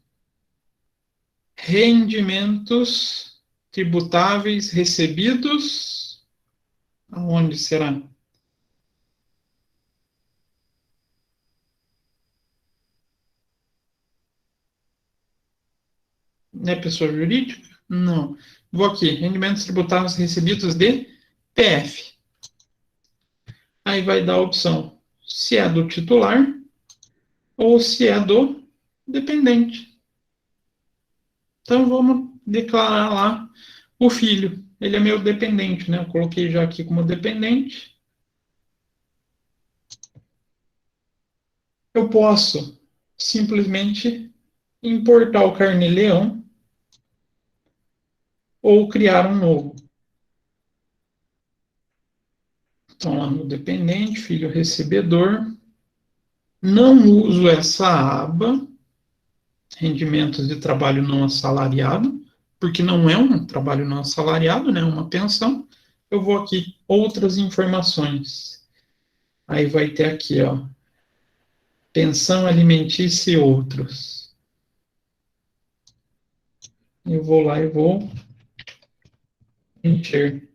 Rendimentos tributáveis recebidos. Aonde será? É pessoa jurídica? Não. Vou aqui, rendimentos tributáveis recebidos de PF. Aí vai dar a opção se é do titular ou se é do dependente. Então, vamos declarar lá o filho. Ele é meu dependente, né? Eu coloquei já aqui como dependente. Eu posso simplesmente importar o carnê-leão ou criar um novo. Então, lá no dependente, filho recebedor. Não uso essa aba, rendimentos de trabalho não assalariado, porque não é um trabalho não assalariado, né? É uma pensão. Eu vou aqui, outras informações. Aí vai ter aqui, ó, pensão alimentícia e outros. Eu vou lá e vou encher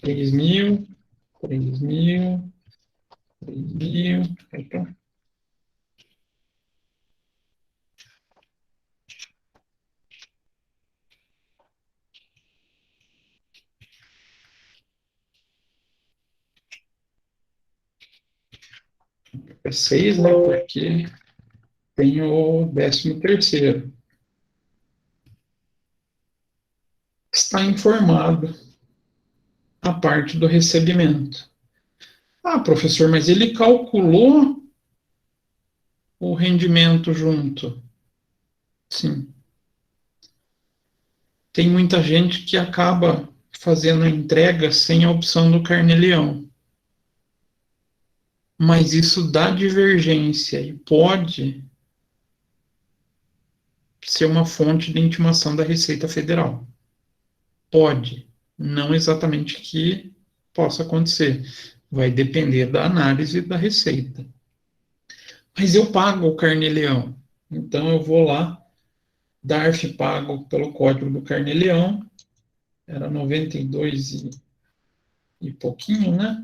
3 mil, 3 mil, 3.000, então, é 6, né? Porque tem o 13º. Está informado a parte do recebimento. Ah, professor, mas ele calculou o rendimento junto. Sim. Tem muita gente que acaba fazendo a entrega sem a opção do carnê-leão. Mas isso dá divergência e pode ser uma fonte de intimação da Receita Federal. Pode. Não exatamente que possa acontecer. Vai depender da análise da Receita. Mas eu pago o carnê-leão. Então eu vou lá, DARF pago pelo código do carnê-leão, era 92 e pouquinho, né?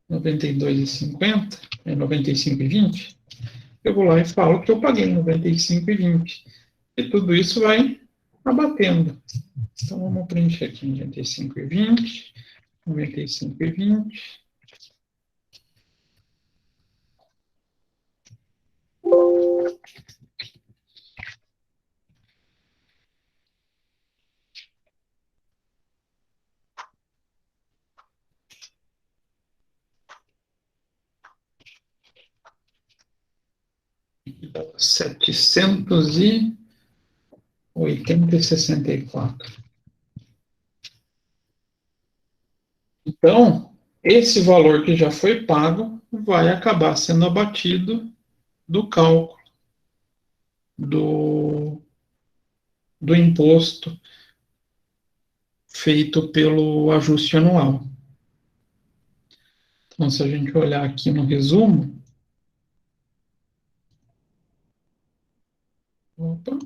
92,50, é 95,20. Eu vou lá e falo que eu paguei 95,20. E tudo isso vai abatendo. Então vamos preencher aqui 95,20, 95,20. Setecentos e 80,64. Então, esse valor que já foi pago vai acabar sendo abatido do cálculo do imposto feito pelo ajuste anual. Então, se a gente olhar aqui no resumo, opa,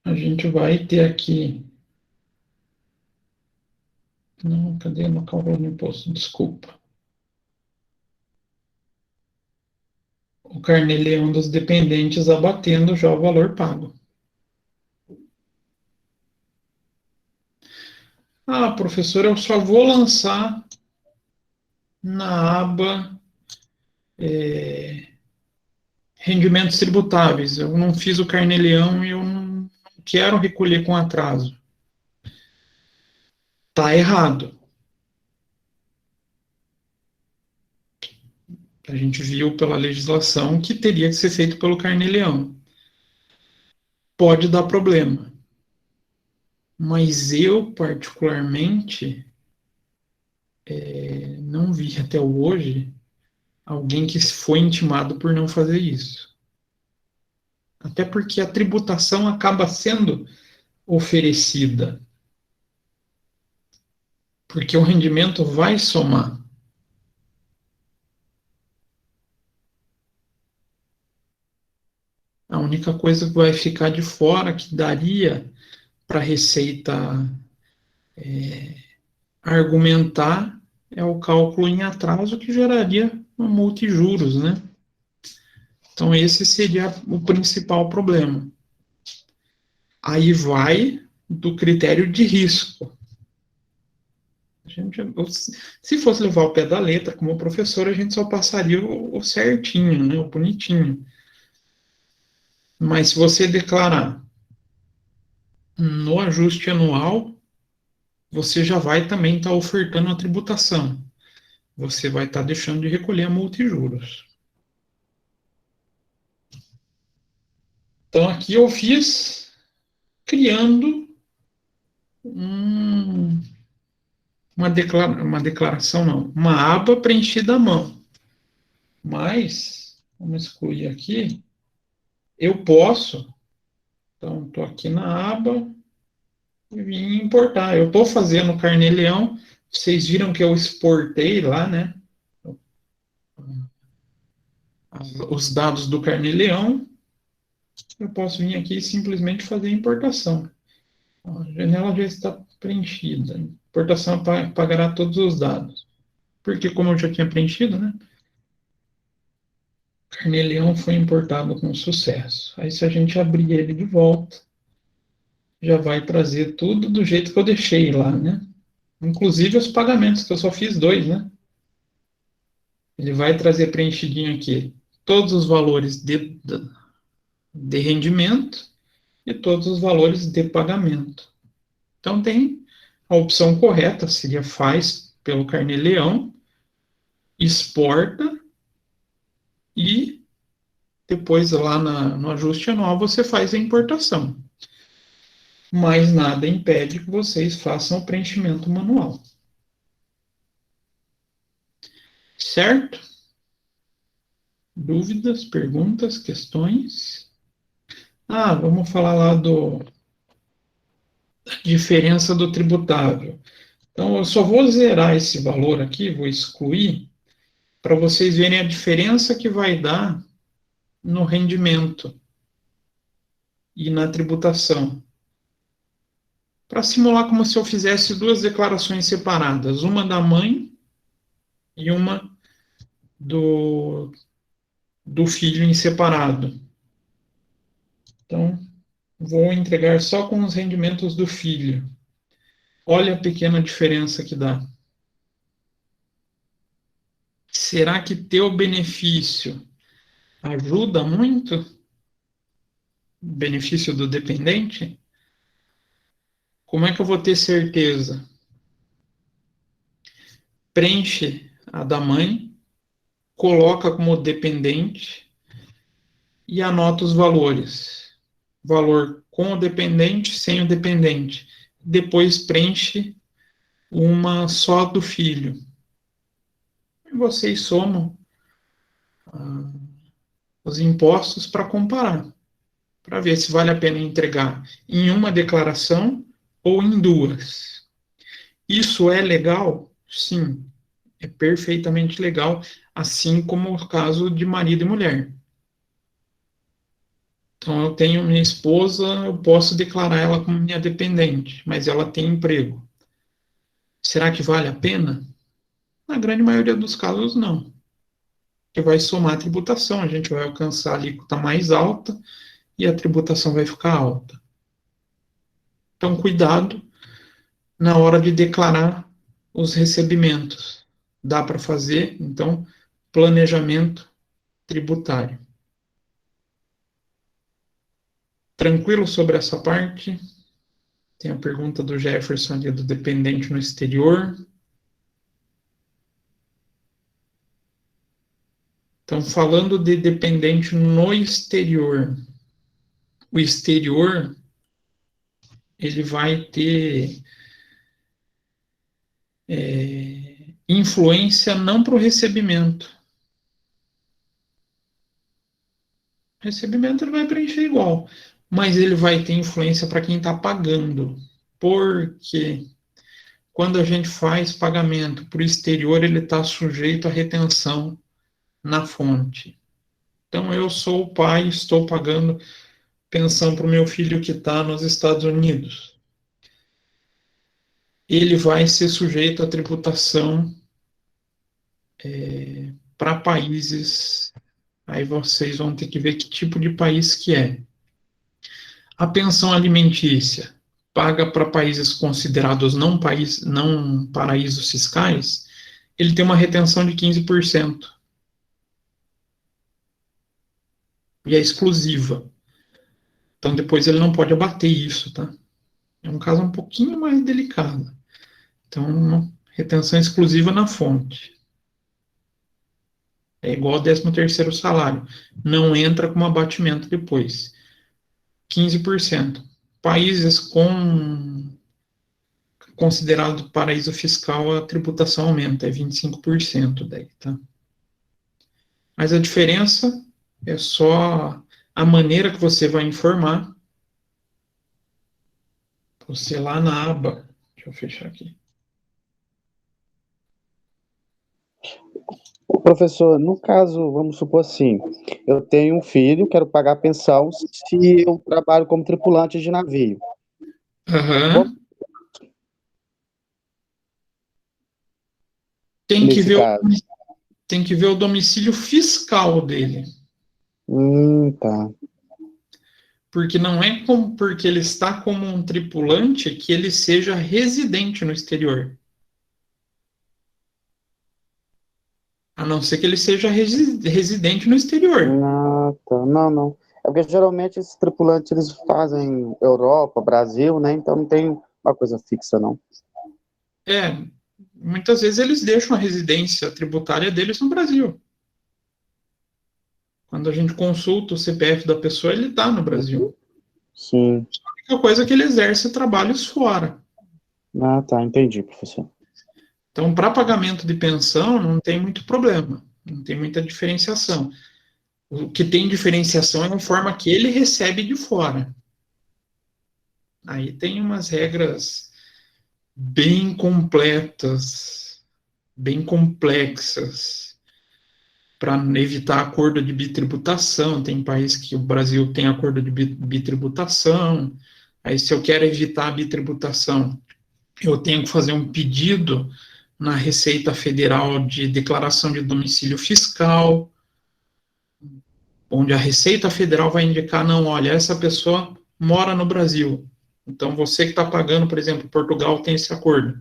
a gente vai ter aqui. Não, cadê no cálculo do imposto? Desculpa. O carnê-leão dos dependentes abatendo já o valor pago. Ah, professor, eu só vou lançar na aba rendimentos tributáveis. Eu não fiz o carnê-leão e eu não quero recolher com atraso. Está errado. A gente viu pela legislação que teria que ser feito pelo carnê-leão. Pode dar problema. Mas eu, particularmente, não vi até hoje alguém que foi intimado por não fazer isso. Até porque a tributação acaba sendo oferecida. Porque o rendimento vai somar. A única coisa que vai ficar de fora, que daria para a Receita argumentar, é o cálculo em atraso, que geraria uma multa e juros, né? Então, esse seria o principal problema. Aí vai do critério de risco. Se fosse levar o pé da letra, como professor, a gente só passaria o certinho, né, o bonitinho. Mas se você declarar no ajuste anual, você já vai também estar ofertando a tributação. Você vai estar deixando de recolher a multa e juros. Então, aqui eu fiz criando uma declaração, não, uma aba preenchida à mão. Mas, vamos excluir aqui, eu posso, então, estou aqui na aba e vim importar. Eu estou fazendo o carnê-leão, vocês viram que eu exportei lá, né, os dados do carnê-leão. Eu posso vir aqui e simplesmente fazer a importação. A janela já está preenchida. Importação pagará todos os dados. Porque, como eu já tinha preenchido, né? Carnê-leão foi importado com sucesso. Aí, se a gente abrir ele de volta, já vai trazer tudo do jeito que eu deixei lá, né? Inclusive os pagamentos, que eu só fiz 2, né? Ele vai trazer preenchidinho aqui todos os valores de rendimento e todos os valores de pagamento. Então, tem a opção correta, seria faz pelo Carnê-leão, exporta e depois lá no ajuste anual você faz a importação. Mas nada impede que vocês façam o preenchimento manual. Certo? Dúvidas, perguntas, questões? Vamos falar lá da diferença do tributável. Então, eu só vou zerar esse valor aqui, vou excluir, para vocês verem a diferença que vai dar no rendimento e na tributação. Para simular como se eu fizesse 2 declarações separadas, uma da mãe e uma do filho em separado. Então, vou entregar só com os rendimentos do filho. Olha a pequena diferença que dá. Será que ter o benefício ajuda muito? O benefício do dependente? Como é que eu vou ter certeza? Preenche a da mãe, coloca como dependente e anota os valores. Valor com o dependente, sem o dependente. Depois preenche uma só do filho. E vocês somam os impostos para comparar, para ver se vale a pena entregar em uma declaração ou em 2. Isso é legal? Sim, é perfeitamente legal, assim como o caso de marido e mulher. Então, eu tenho minha esposa, eu posso declarar ela como minha dependente, mas ela tem emprego. Será que vale a pena? Na grande maioria dos casos, não. Porque vai somar a tributação, a gente vai alcançar a alíquota mais alta e a tributação vai ficar alta. Então, cuidado na hora de declarar os recebimentos. Dá para fazer, então, planejamento tributário. Tranquilo sobre essa parte? Tem a pergunta do Jefferson ali do dependente no exterior. Então, falando de dependente no exterior, o exterior, ele vai ter influência não para o recebimento. O recebimento ele vai preencher igual, mas ele vai ter influência para quem está pagando. Porque quando a gente faz pagamento para o exterior, ele está sujeito à retenção na fonte. Então, eu sou o pai, estou pagando pensão para o meu filho que está nos Estados Unidos. Ele vai ser sujeito à tributação para países. Aí vocês vão ter que ver que tipo de país que é. A pensão alimentícia paga para países considerados não paraísos fiscais, ele tem uma retenção de 15%. E é exclusiva. Então, depois ele não pode abater isso, tá? É um caso um pouquinho mais delicado. Então, retenção exclusiva na fonte. É igual ao 13º salário. Não entra como abatimento depois. 15%. Países considerado paraíso fiscal, a tributação aumenta, é 25% daí, tá? Mas a diferença é só a maneira que você vai informar. Você lá na aba, deixa eu fechar aqui. Professor, no caso, vamos supor assim, eu tenho um filho, quero pagar pensão se eu trabalho como tripulante de navio. Uhum. Tem que nesse ver caso? tem que ver o domicílio fiscal dele. Tá. Porque não é porque ele está como um tripulante que ele seja residente no exterior. A não ser que ele seja residente no exterior. Ah, tá. Não, não. É porque geralmente esses tripulantes eles fazem Europa, Brasil, né? Então não tem uma coisa fixa, não. Muitas vezes eles deixam a residência tributária deles no Brasil. Quando a gente consulta o CPF da pessoa, ele está no Brasil. Sim. A única coisa é que ele exerce trabalhos fora. Ah, tá. Entendi, professor. Então, para pagamento de pensão, não tem muito problema. Não tem muita diferenciação. O que tem diferenciação é a forma que ele recebe de fora. Aí tem umas regras bem completas, bem complexas, para evitar acordo de bitributação. Tem países que o Brasil tem acordo de bitributação. Aí, se eu quero evitar a bitributação, eu tenho que fazer um pedido na Receita Federal de declaração de domicílio fiscal, onde a Receita Federal vai indicar, não, olha, essa pessoa mora no Brasil. Então, você que está pagando, por exemplo, Portugal tem esse acordo.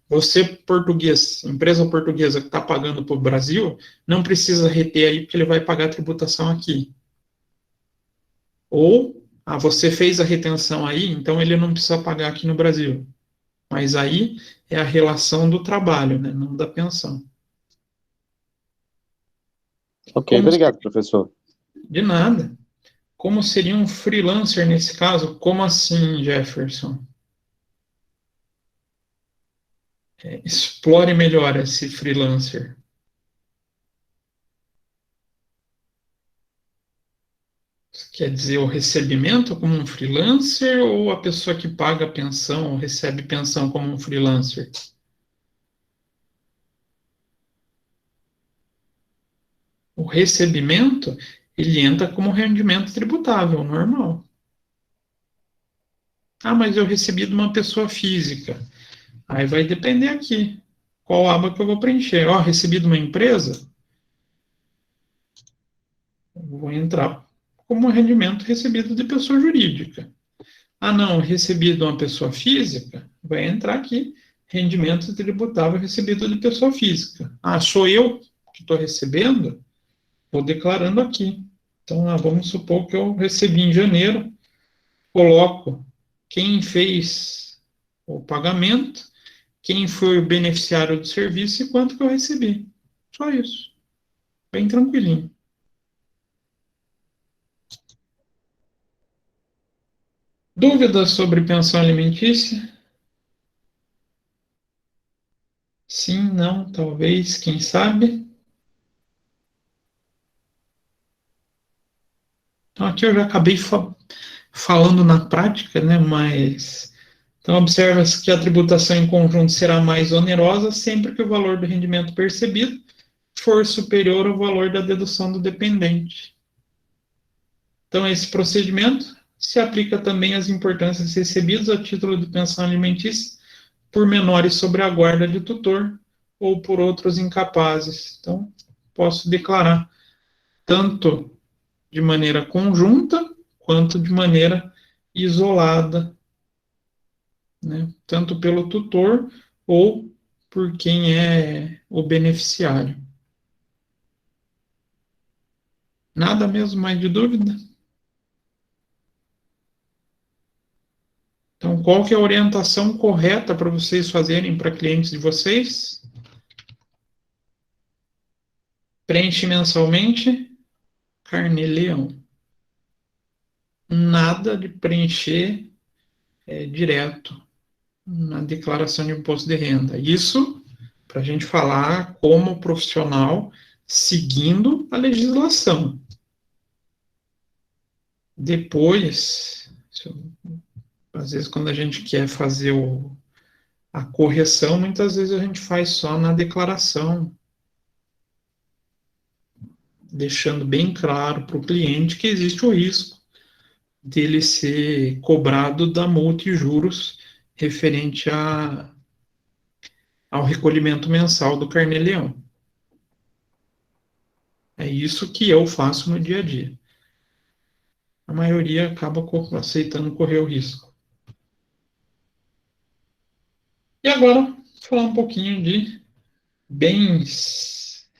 Você, português, empresa portuguesa que está pagando para o Brasil, não precisa reter aí, porque ele vai pagar a tributação aqui. Ou, você fez a retenção aí, então ele não precisa pagar aqui no Brasil. Mas aí é a relação do trabalho, né, não da pensão. Ok, obrigado, professor. De nada. Como seria um freelancer nesse caso? Como assim, Jefferson? Explore melhor esse freelancer. Quer dizer, o recebimento como um freelancer ou a pessoa que paga a pensão ou recebe pensão como um freelancer? O recebimento, ele entra como rendimento tributável, normal. Ah, mas eu recebi de uma pessoa física. Aí vai depender aqui. Qual aba que eu vou preencher? Ó, recebi de uma empresa? Eu vou entrar como rendimento recebido de pessoa jurídica. Ah, não, recebi de uma pessoa física? Vai entrar aqui, rendimento tributável recebido de pessoa física. Ah, sou eu que estou recebendo? Vou declarando aqui. Então, vamos supor que eu recebi em janeiro, coloco quem fez o pagamento, quem foi o beneficiário do serviço e quanto que eu recebi. Só isso. Bem tranquilinho. Dúvidas sobre pensão alimentícia? Sim, não, talvez, quem sabe? Então, aqui eu já acabei falando na prática, né? Mas. Então, observa-se que a tributação em conjunto será mais onerosa sempre que o valor do rendimento percebido for superior ao valor da dedução do dependente. Então, esse procedimento se aplica também às importâncias recebidas a título de pensão alimentícia por menores sobre a guarda de tutor ou por outros incapazes. Então, posso declarar tanto de maneira conjunta quanto de maneira isolada, né? Tanto pelo tutor ou por quem é o beneficiário. Nada mesmo mais de dúvida? Então, qual que é a orientação correta para vocês fazerem para clientes de vocês? Preenche mensalmente, carnê-leão. Nada de preencher direto na declaração de imposto de renda. Isso para a gente falar como profissional seguindo a legislação. Depois, às vezes quando a gente quer fazer a correção, muitas vezes a gente faz só na declaração, deixando bem claro para o cliente que existe o risco dele ser cobrado da multa e juros referente ao recolhimento mensal do Carnê-Leão. É isso que eu faço no dia a dia. A maioria acaba aceitando correr o risco. E agora, falar um pouquinho de bens.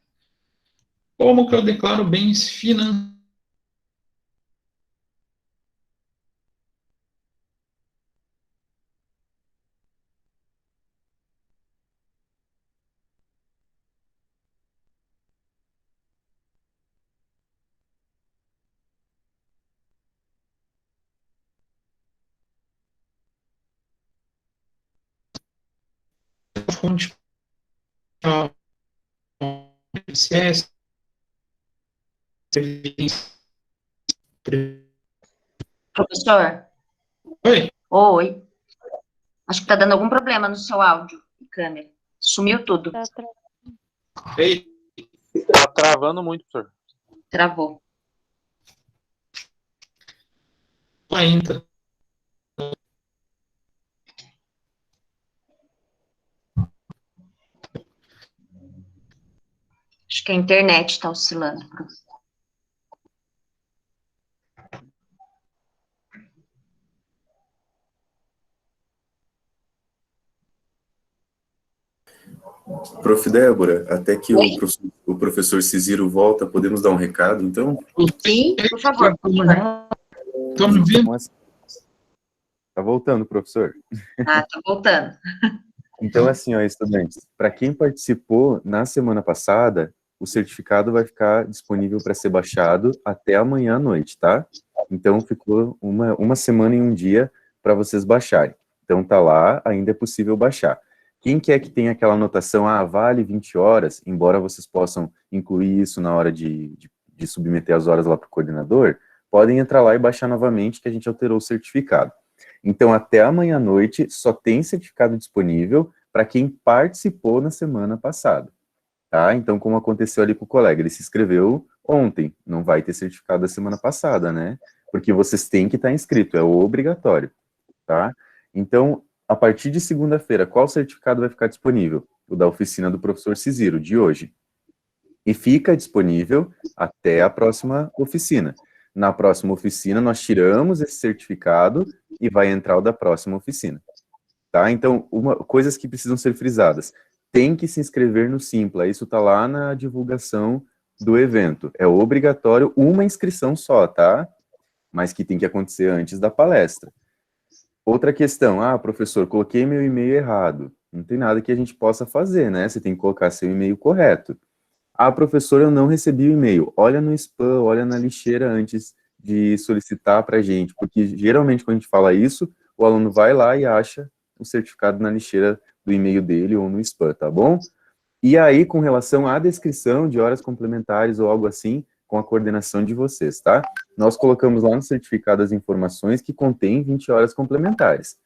Como que eu declaro bens financeiros? Fonte INSS, Professor? Oi? Oi. Acho que tá dando algum problema no seu áudio e câmera. Sumiu tudo. Ei, Tá travando muito, professor. Travou. ainda. Acho que a internet está oscilando. Prof. Débora, até que o professor Ciziro volta, podemos dar um recado, então? Sim, por favor. Estão me ouvindo? Tá voltando, professor. Ah, tá voltando. Então, assim, ó, estudantes, para quem participou na semana passada, o certificado vai ficar disponível para ser baixado até amanhã à noite, tá? Então, ficou uma semana e um dia para vocês baixarem. Então, tá lá, ainda é possível baixar. Quem quer que tenha aquela anotação, vale 20 horas, embora vocês possam incluir isso na hora de submeter as horas lá para o coordenador, podem entrar lá e baixar novamente, que a gente alterou o certificado. Então, até amanhã à noite, só tem certificado disponível para quem participou na semana passada, tá? Então, como aconteceu ali com o colega, ele se inscreveu ontem, não vai ter certificado da semana passada, né? Porque vocês têm que estar inscrito, é obrigatório, tá? Então, a partir de segunda-feira, qual certificado vai ficar disponível? O da oficina do professor Ciziro, de hoje. E fica disponível até a próxima oficina. Na próxima oficina, nós tiramos esse certificado e vai entrar o da próxima oficina, tá? Então, coisas que precisam ser frisadas. Tem que se inscrever no Simpla, isso tá lá na divulgação do evento. É obrigatório uma inscrição só, tá? Mas que tem que acontecer antes da palestra. Outra questão, professor, coloquei meu e-mail errado. Não tem nada que a gente possa fazer, né? Você tem que colocar seu e-mail correto. Professor, eu não recebi o e-mail. Olha no spam, olha na lixeira antes de solicitar para a gente, porque geralmente quando a gente fala isso, o aluno vai lá e acha o certificado na lixeira do e-mail dele ou no spam, tá bom? E aí, com relação à descrição de horas complementares ou algo assim, com a coordenação de vocês, tá? Nós colocamos lá no certificado as informações que contém 20 horas complementares.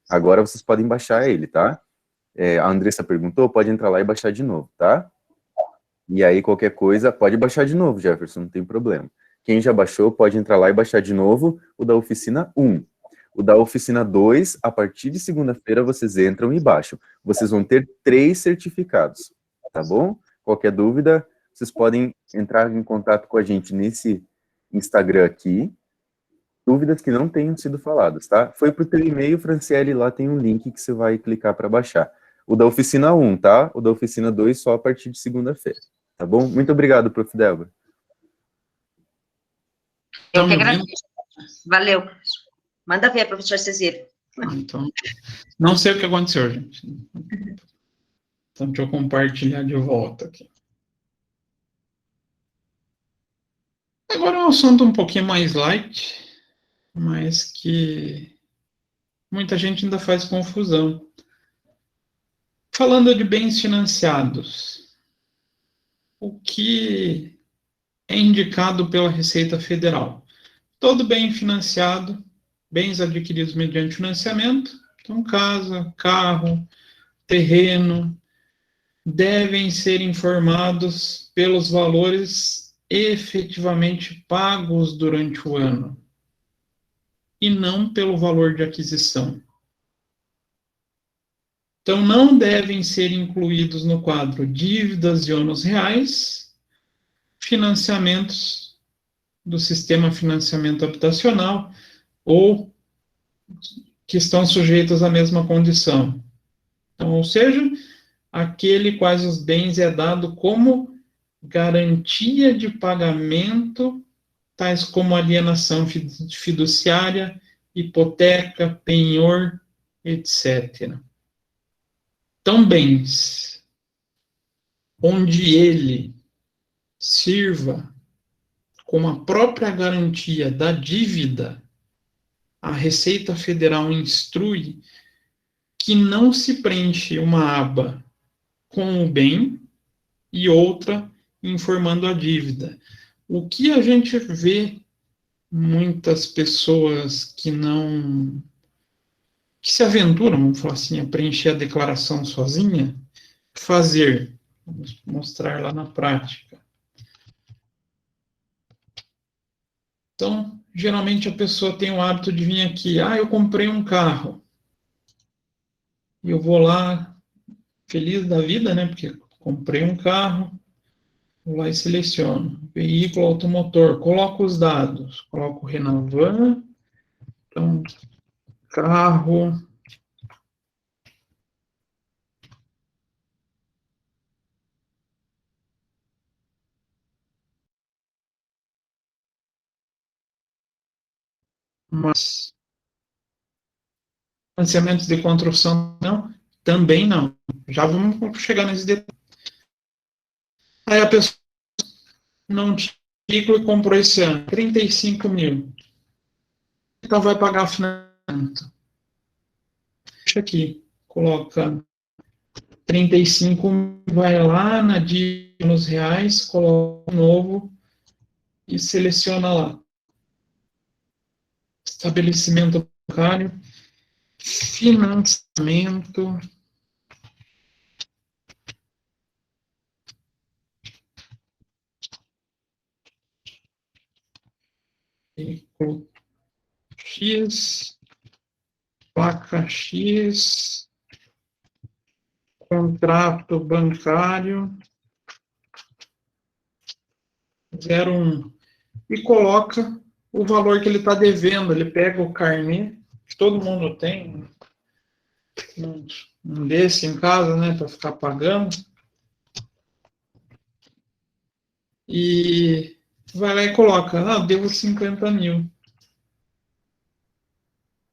Agora vocês podem baixar ele, tá? A Andressa perguntou, pode entrar lá e baixar de novo, tá? E aí, qualquer coisa, pode baixar de novo, Jefferson, não tem problema. Quem já baixou, pode entrar lá e baixar de novo o da oficina 1. O da oficina 2, a partir de segunda-feira, vocês entram e baixam. Vocês vão ter 3 certificados, tá bom? Qualquer dúvida, vocês podem entrar em contato com a gente nesse Instagram aqui. Dúvidas que não tenham sido faladas, tá? Foi pro teu e-mail, Franciele, lá tem um link que você vai clicar para baixar. O da oficina 1, tá? O da oficina 2 só a partir de segunda-feira. Tá bom? Muito obrigado, prof. Débora. Eu que agradeço. Valeu. Manda ver, professor Ceziro. Então, não sei o que aconteceu, gente. Então, deixa eu compartilhar de volta aqui. Agora é um assunto um pouquinho mais light, mas que muita gente ainda faz confusão. Falando de bens financiados, o que é indicado pela Receita Federal? Todo bem financiado, bens adquiridos mediante financiamento, então casa, carro, terreno, devem ser informados pelos valores efetivamente pagos durante o ano e não pelo valor de aquisição. Então, não devem ser incluídos no quadro dívidas e ônus reais, financiamentos do sistema financiamento habitacional ou que estão sujeitos à mesma condição. Então, ou seja, aquele quais os bens é dado como garantia de pagamento, tais como alienação fiduciária, hipoteca, penhor, etc. Então, bens onde ele sirva como a própria garantia da dívida, a Receita Federal instrui que não se preenche uma aba com o bem e outra informando a dívida. O que a gente vê muitas pessoas que se aventuram, vamos falar assim, a preencher a declaração sozinha, fazer, vamos mostrar lá na prática. Então, geralmente a pessoa tem o hábito de vir aqui, eu comprei um carro, e eu vou lá, feliz da vida, né, porque comprei um carro, vou lá e seleciono, veículo automotor, coloco os dados, coloco Renavan, então, carro, mas financiamentos de construção, não, também não, já vamos chegar nesse detalhe. Aí a pessoa não tinha veículo e comprou esse ano, 35 mil, então vai pagar o financiamento. Deixa aqui, coloca 35, vai lá na dívida nos reais, coloca um novo e seleciona lá. Estabelecimento bancário, financiamento, X, placa X, contrato bancário, 01, e coloca o valor que ele está devendo. Ele pega o carnê, que todo mundo tem, um desse em casa, né, para ficar pagando, e vai lá e coloca, devo 50 mil.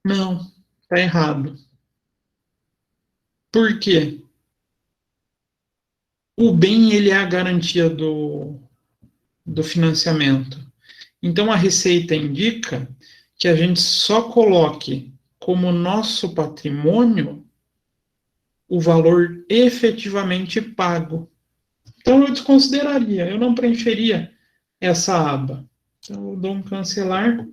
Não, está errado. Por quê? O bem, ele é a garantia do financiamento. Então, a Receita indica que a gente só coloque como nosso patrimônio o valor efetivamente pago. Então, eu desconsideraria, eu não preencheria essa aba. Então, eu dou um cancelar.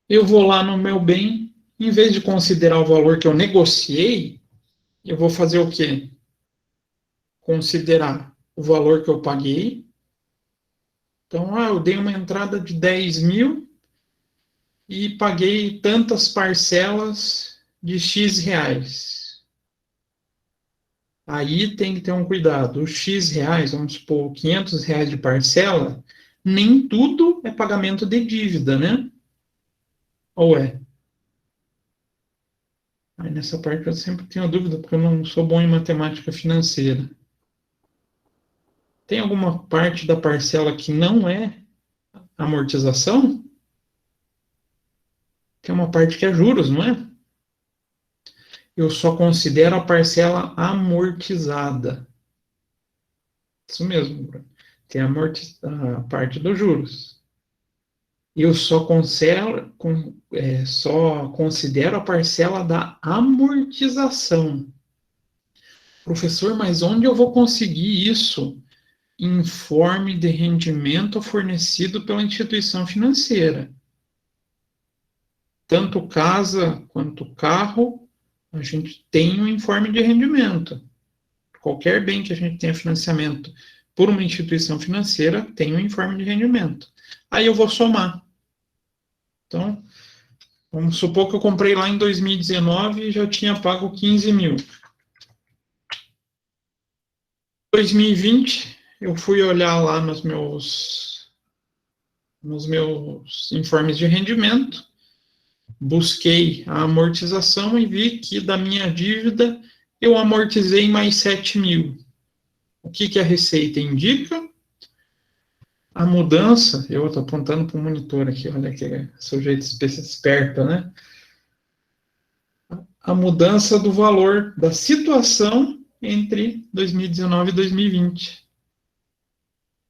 Eu vou lá no meu bem, em vez de considerar o valor que eu negociei, eu vou fazer o quê? Considerar o valor que eu paguei. Então, eu dei uma entrada de 10 mil e paguei tantas parcelas de X reais. Aí tem que ter um cuidado. Os X reais, vamos supor, 500 reais de parcela, nem tudo é pagamento de dívida, né? Ou é? Aí nessa parte eu sempre tenho dúvida, porque eu não sou bom em matemática financeira. Tem alguma parte da parcela que não é amortização? Tem uma parte que é juros, não é? Eu só considero a parcela amortizada. Isso mesmo, Bruno. Tem a parte dos juros. Eu só considero a parcela da amortização. Professor, mas onde eu vou conseguir isso? Informe de rendimento fornecido pela instituição financeira. Tanto casa quanto carro, a gente tem um informe de rendimento. Qualquer bem que a gente tenha financiamento por uma instituição financeira, tem um informe de rendimento. Aí eu vou somar. Então, Vamos supor que eu comprei lá em 2019 e já tinha pago 15 mil. 2020, eu fui olhar lá nos meus informes de rendimento, busquei a amortização e vi que da minha dívida eu amortizei mais 7 mil. O que a Receita indica? A mudança, eu estou apontando para o monitor aqui, olha que sujeito esperto, né? A mudança do valor da situação entre 2019 e 2020.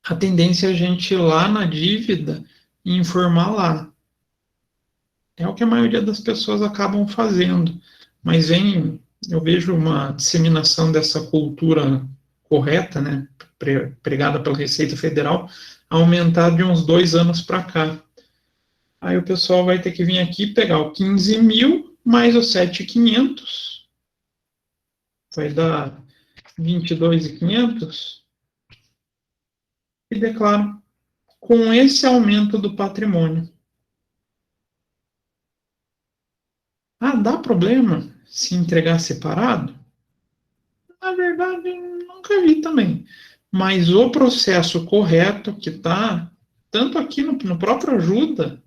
A tendência é a gente ir lá na dívida e informar lá. É o que a maioria das pessoas acabam fazendo. Mas eu vejo uma disseminação dessa cultura correta, né, pregada pela Receita Federal, aumentar de uns 2 anos para cá. Aí o pessoal vai ter que vir aqui pegar o 15 mil mais os 7.500, vai dar 22.500, e declaro com esse aumento do patrimônio. Ah, dá problema se entregar separado? Na verdade, nunca vi também. Mas o processo correto que está, tanto aqui no próprio ajuda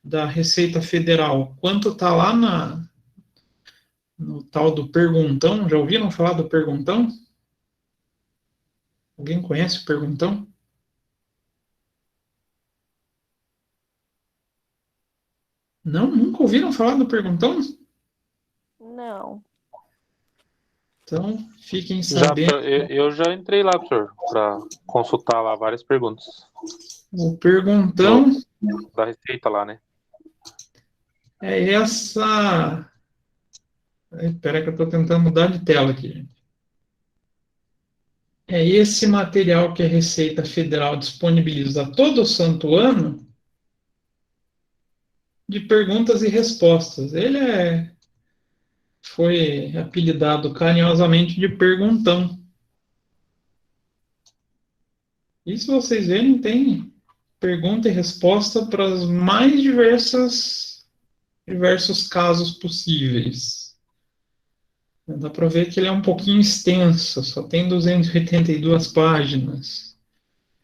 da Receita Federal, quanto está lá no tal do perguntão, já ouviram falar do perguntão? Alguém conhece o perguntão? Não? Nunca ouviram falar do perguntão? Não. Então, fiquem sabendo. Eu já entrei lá, professor, para consultar lá várias perguntas. O perguntão Da Receita lá, né? é essa... Espera que eu estou tentando mudar de tela aqui, gente. É esse material que a Receita Federal disponibiliza todo santo ano de perguntas e respostas. Ele foi apelidado carinhosamente de perguntão. E se vocês verem, tem pergunta e resposta para os mais diversos casos possíveis. Dá para ver que ele é um pouquinho extenso, só tem 282 páginas.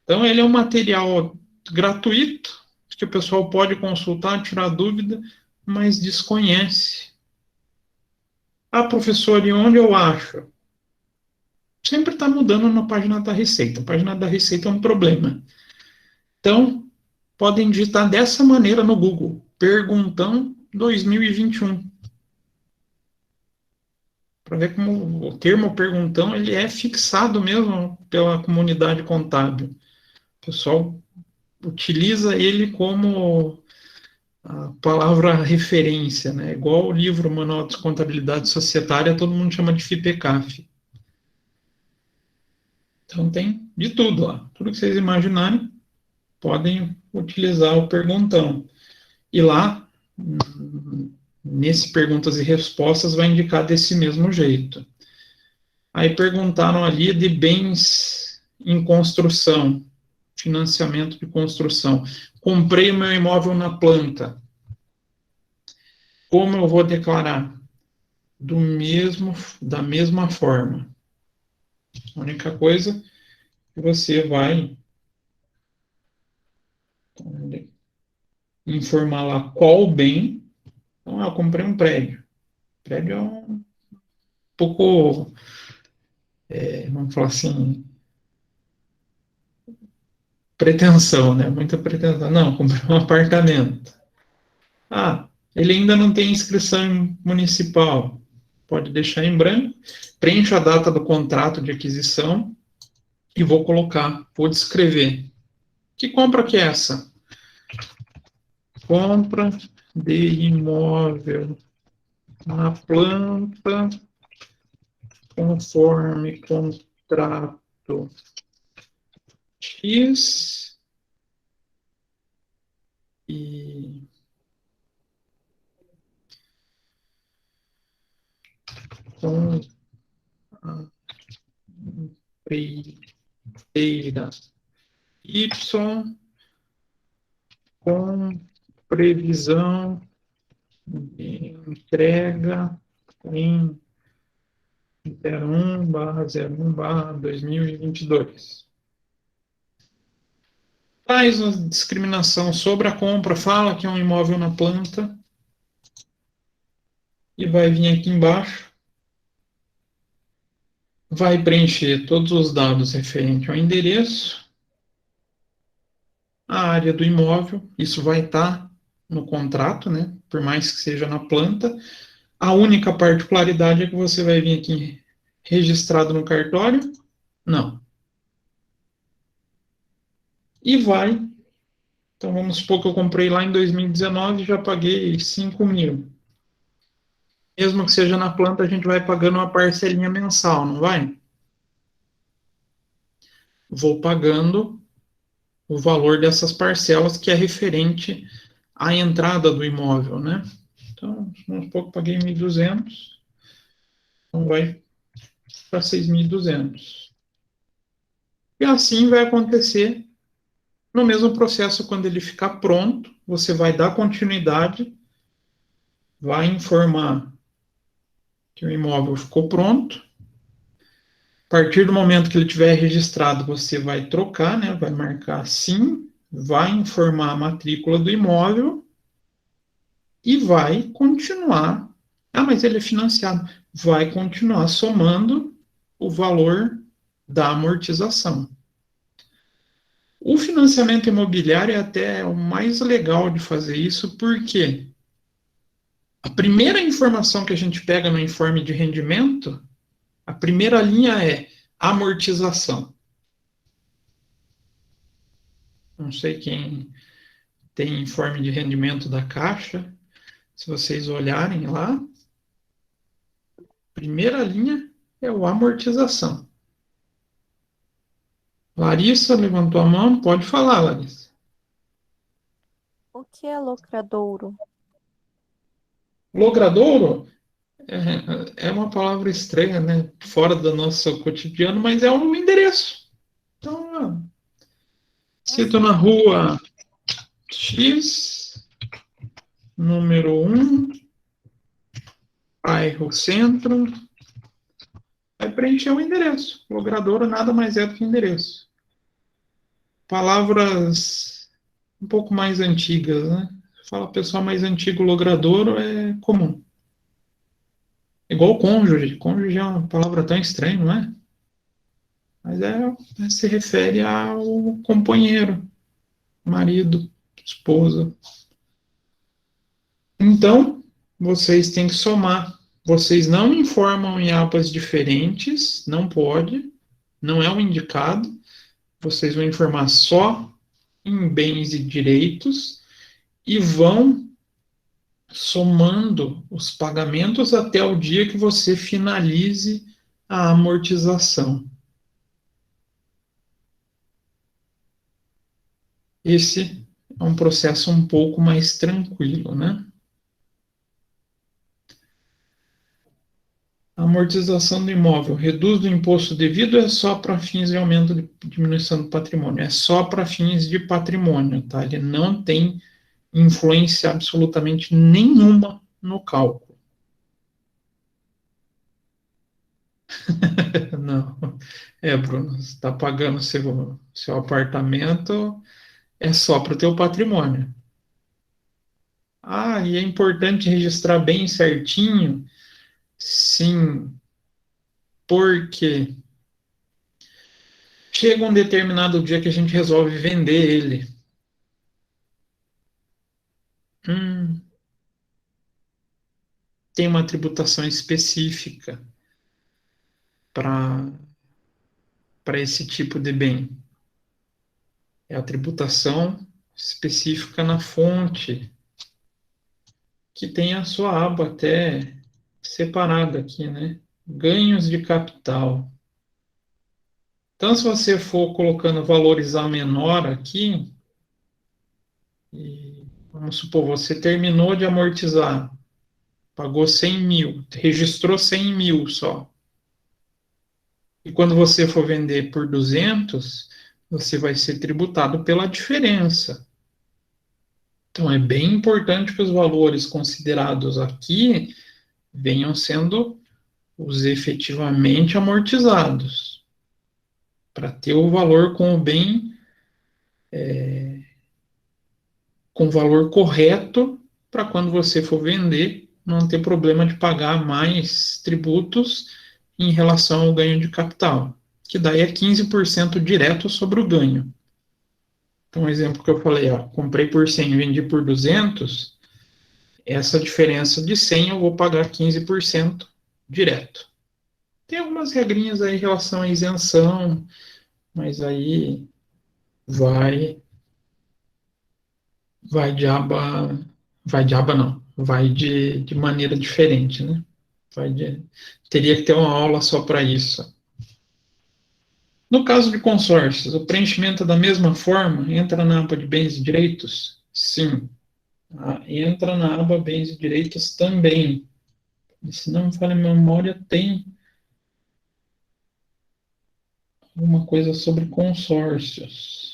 Então, ele é um material gratuito, que o pessoal pode consultar, tirar dúvida, mas desconhece. Ah, professor, e onde eu acho? Sempre está mudando na página da Receita. A página da Receita é um problema. Então, podem digitar dessa maneira no Google, Perguntão 2021. Para ver como o termo perguntão ele é fixado mesmo pela comunidade contábil. O pessoal utiliza ele como a palavra referência, né? Igual o livro Manual de Contabilidade Societária, todo mundo chama de FIPECAF. Então tem de tudo lá. Tudo que vocês imaginarem, podem utilizar o perguntão. E lá, nesse perguntas e respostas, vai indicar desse mesmo jeito. Aí perguntaram ali de bens em construção, financiamento de construção. Comprei o meu imóvel na planta. Como eu vou declarar? Da mesma forma. A única coisa que você vai informar lá qual bem. Então, eu comprei um prédio. O prédio é um pouco, vamos falar assim, pretensão, né? Muita pretensão. Não, comprei um apartamento. Ah, ele ainda não tem inscrição municipal. Pode deixar em branco. Preencho a data do contrato de aquisição e vou descrever. Que compra que é essa? Compra de imóvel na planta conforme contrato X e com a empreiteira Y com previsão Entrega em 01/01/2022. Faz a discriminação sobre a compra, fala que é um imóvel na planta e vai vir aqui embaixo, vai preencher todos os dados referentes ao endereço, a área do imóvel, isso vai estar no contrato, né? Por mais que seja na planta. A única particularidade é que você vai vir aqui registrado no cartório? Não. E vai. Então vamos supor que eu comprei lá em 2019 e já paguei 5 mil. Mesmo que seja na planta, a gente vai pagando uma parcelinha mensal, não vai? Vou pagando o valor dessas parcelas que é referente à entrada do imóvel, né? Então, vamos supor que eu paguei 1.200, então vai para 6.200. E assim vai acontecer no mesmo processo quando ele ficar pronto, você vai dar continuidade, vai informar que o imóvel ficou pronto. A partir do momento que ele tiver registrado, você vai trocar, né? Vai marcar sim, vai informar a matrícula do imóvel e vai continuar. Ah, mas ele é financiado. Vai continuar somando o valor da amortização. O financiamento imobiliário é até o mais legal de fazer isso, porque a primeira informação que a gente pega no informe de rendimento, a primeira linha é amortização. Não sei quem tem informe de rendimento da Caixa, se vocês olharem lá, primeira linha é o amortização. Larissa levantou a mão, pode falar, Larissa. O que é logradouro? Logradouro é uma palavra estranha, né? Fora do nosso cotidiano, mas é um endereço. Então, cito na rua X, número 1, bairro Centro, vai preencher o endereço. Logradouro nada mais é do que endereço. Palavras um pouco mais antigas, né? Fala pessoal mais antigo, logradouro é comum. Igual cônjuge. Cônjuge é uma palavra tão estranha, não é? Mas se refere ao companheiro, marido, esposa. Então, vocês têm que somar. Vocês não informam em APAs diferentes, não pode, não é o indicado. Vocês vão informar só em bens e direitos e vão somando os pagamentos até o dia que você finalize a amortização. Esse é um processo um pouco mais tranquilo, né? A amortização do imóvel reduz o imposto devido é só para fins de aumento de diminuição do patrimônio, é só para fins de patrimônio, tá? Ele não tem influência absolutamente nenhuma no cálculo. Não. Bruno, você está pagando seu apartamento, é só para o teu patrimônio. Ah, e é importante registrar bem certinho? Sim, porque chega um determinado dia que a gente resolve vender ele. Tem uma tributação específica para esse tipo de bem. É a tributação específica na fonte, que tem a sua aba até separada aqui, né? Ganhos de capital. Então, se você for colocando valorizar menor aqui, vamos supor, você terminou de amortizar, pagou 100 mil, registrou 100 mil só. E quando você for vender por 200, você vai ser tributado pela diferença. Então, é bem importante que os valores considerados aqui venham sendo os efetivamente amortizados, para ter o valor com o bem, com o valor correto, para quando você for vender, não ter problema de pagar mais tributos em relação ao ganho de capital, que daí é 15% direto sobre o ganho. Então, um exemplo que eu falei, ó, comprei por 100 vendi por 200, essa diferença de 100 eu vou pagar 15% direto. Tem algumas regrinhas aí em relação à isenção, mas aí vai de aba não, vai de maneira diferente, né? Teria que ter uma aula só para isso. No caso de consórcios, o preenchimento é da mesma forma? Entra na aba de bens e direitos? Sim. Entra na aba bens e direitos também. E se não me falha a memória, tem alguma coisa sobre consórcios.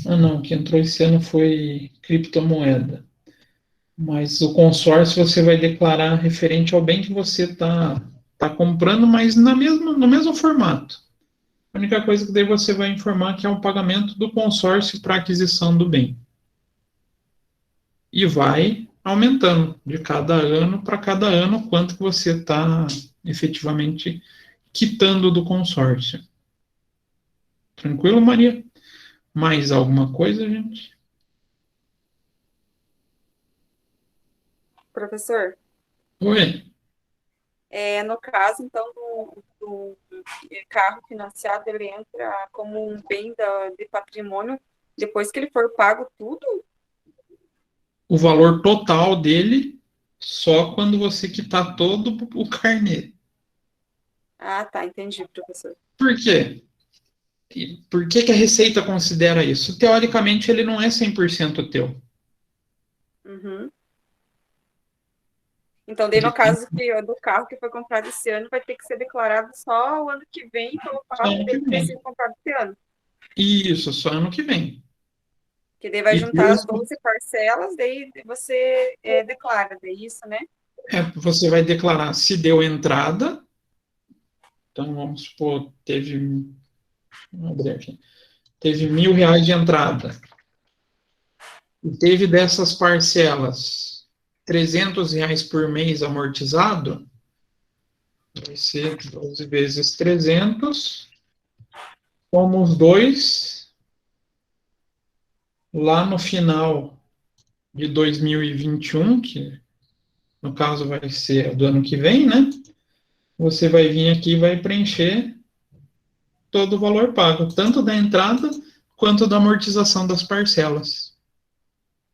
Não, o que entrou esse ano foi criptomoeda. Mas o consórcio você vai declarar referente ao bem que você tá comprando, mas no mesmo formato. A única coisa que daí você vai informar que é um pagamento do consórcio para aquisição do bem. E vai aumentando de cada ano para cada ano quanto que você está efetivamente quitando do consórcio. Tranquilo, Maria? Mais alguma coisa, gente? Professor, Oi. no caso, então, do carro financiado, ele entra como um bem de patrimônio depois que ele for pago tudo? O valor total dele só quando você quitar todo o carnê. Ah, tá, entendi, professor. Por quê? Por que a Receita considera isso? Teoricamente, ele não é 100% teu. Uhum. Então, daí no caso do carro que foi comprado esse ano, vai ter que ser declarado só o ano que vem, pelo fato dele ter sido comprado esse ano. Isso, só ano que vem. Que daí vai E juntar as mesmo- 12 parcelas, daí você declara, daí isso, né? Você vai declarar se deu entrada. Então, vamos supor, vamos abrir aqui. Teve R$ 1.000 de entrada. E teve dessas parcelas R$ 300 por mês amortizado, vai ser 12 vezes 300, somos 2, lá no final de 2021, que no caso vai ser do ano que vem, né? Você vai vir aqui e vai preencher todo o valor pago, tanto da entrada quanto da amortização das parcelas.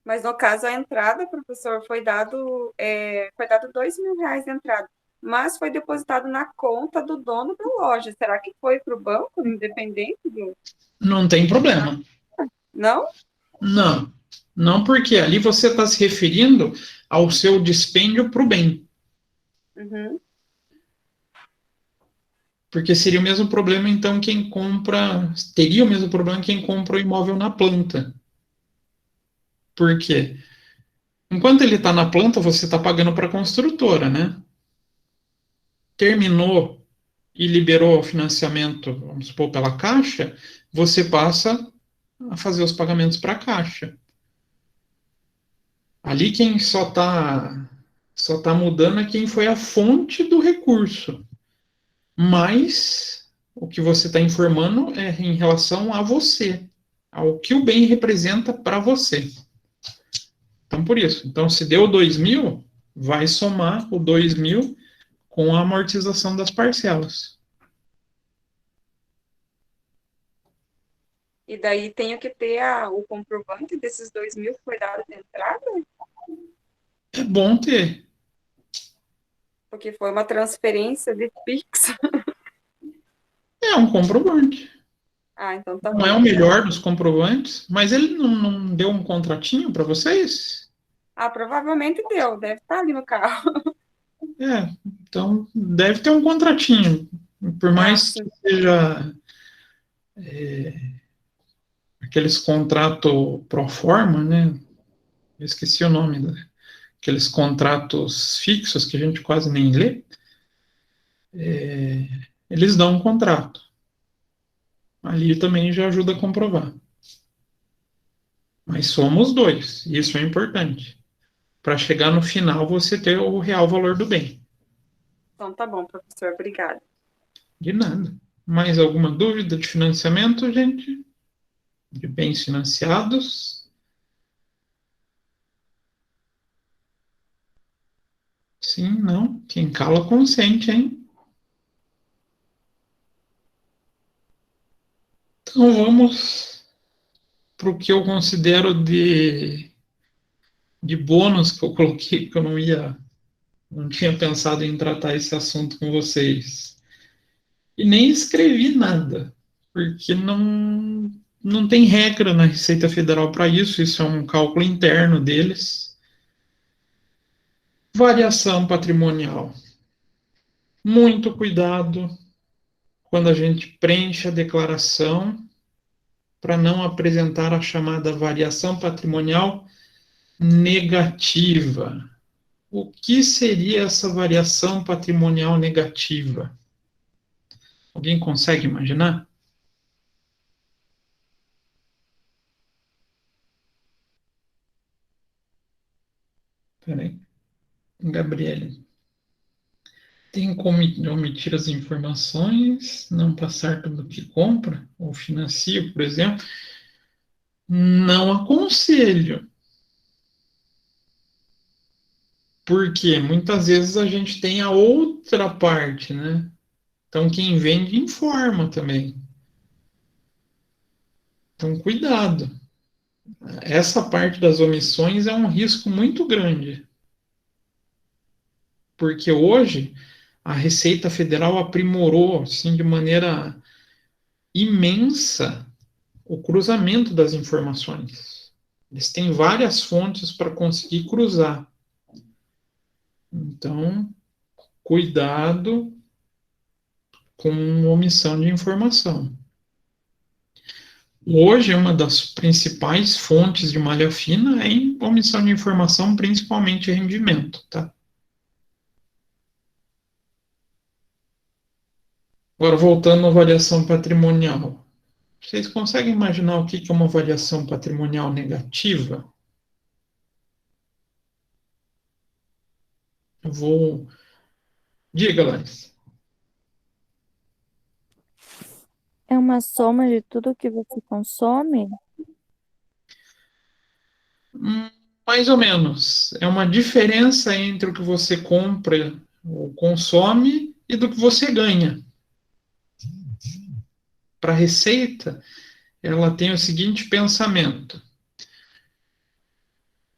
Mas no caso, a entrada, professor, foi dado R$ 2.000 de entrada, mas foi depositado na conta do dono da loja. Será que foi para o banco, independente do... Não tem problema. Não? Não. Não, porque ali você está se referindo ao seu dispêndio para o bem. Uhum. Porque seria o mesmo problema, então, teria o mesmo problema quem compra o imóvel na planta. Por quê? Enquanto ele está na planta, você está pagando para a construtora, né? Terminou e liberou o financiamento, vamos supor, pela Caixa, você passa a fazer os pagamentos para a Caixa. Ali quem só tá mudando é quem foi a fonte do recurso. Mas o que você está informando é em relação a você, ao que o bem representa para você. Então, por isso. Então, se deu 2.000, vai somar o 2.000 com a amortização das parcelas. E daí tenho que ter o comprovante desses 2.000 que foi dado de entrada? É bom ter. Porque foi uma transferência de Pix. É um comprovante. Ah, então tá bom. Não é o melhor dos comprovantes, mas ele não deu um contratinho para vocês? Ah, provavelmente deu, deve estar ali no carro. Então, deve ter um contratinho. Por mais que seja aqueles contratos pro forma, né? Eu esqueci o nome, aqueles contratos fixos que a gente quase nem lê. Eles dão um contrato. Ali também já ajuda a comprovar. Mas somos dois, isso é importante. Para chegar no final, você ter o real valor do bem. Então tá bom, professor, obrigada. De nada. Mais alguma dúvida de financiamento, gente? De bens financiados? Sim, não. Quem cala consente, hein? Então vamos para o que eu considero de bônus que eu coloquei, que eu não tinha pensado em tratar esse assunto com vocês. E nem escrevi nada, porque não tem regra na Receita Federal para isso, isso é um cálculo interno deles. Variação patrimonial. Muito cuidado quando a gente preenche a declaração para não apresentar a chamada variação patrimonial negativa. O que seria essa variação patrimonial negativa? Alguém consegue imaginar? Peraí. Gabriele. Tem como omitir as informações, não passar tudo que compra ou financia, por exemplo? Não aconselho. Porque muitas vezes a gente tem a outra parte, né? Então, quem vende informa também. Então, cuidado. Essa parte das omissões é um risco muito grande. Porque hoje a Receita Federal aprimorou, assim, de maneira imensa o cruzamento das informações. Eles têm várias fontes para conseguir cruzar. Então, cuidado com omissão de informação. Hoje, uma das principais fontes de malha fina é em omissão de informação, principalmente rendimento, tá? Agora, voltando à variação patrimonial. Vocês conseguem imaginar o que é uma variação patrimonial negativa? Eu vou... Diga, Larissa. É uma soma de tudo que você consome? Mais ou menos. É uma diferença entre o que você compra ou consome e do que você ganha. Para a Receita, ela tem o seguinte pensamento.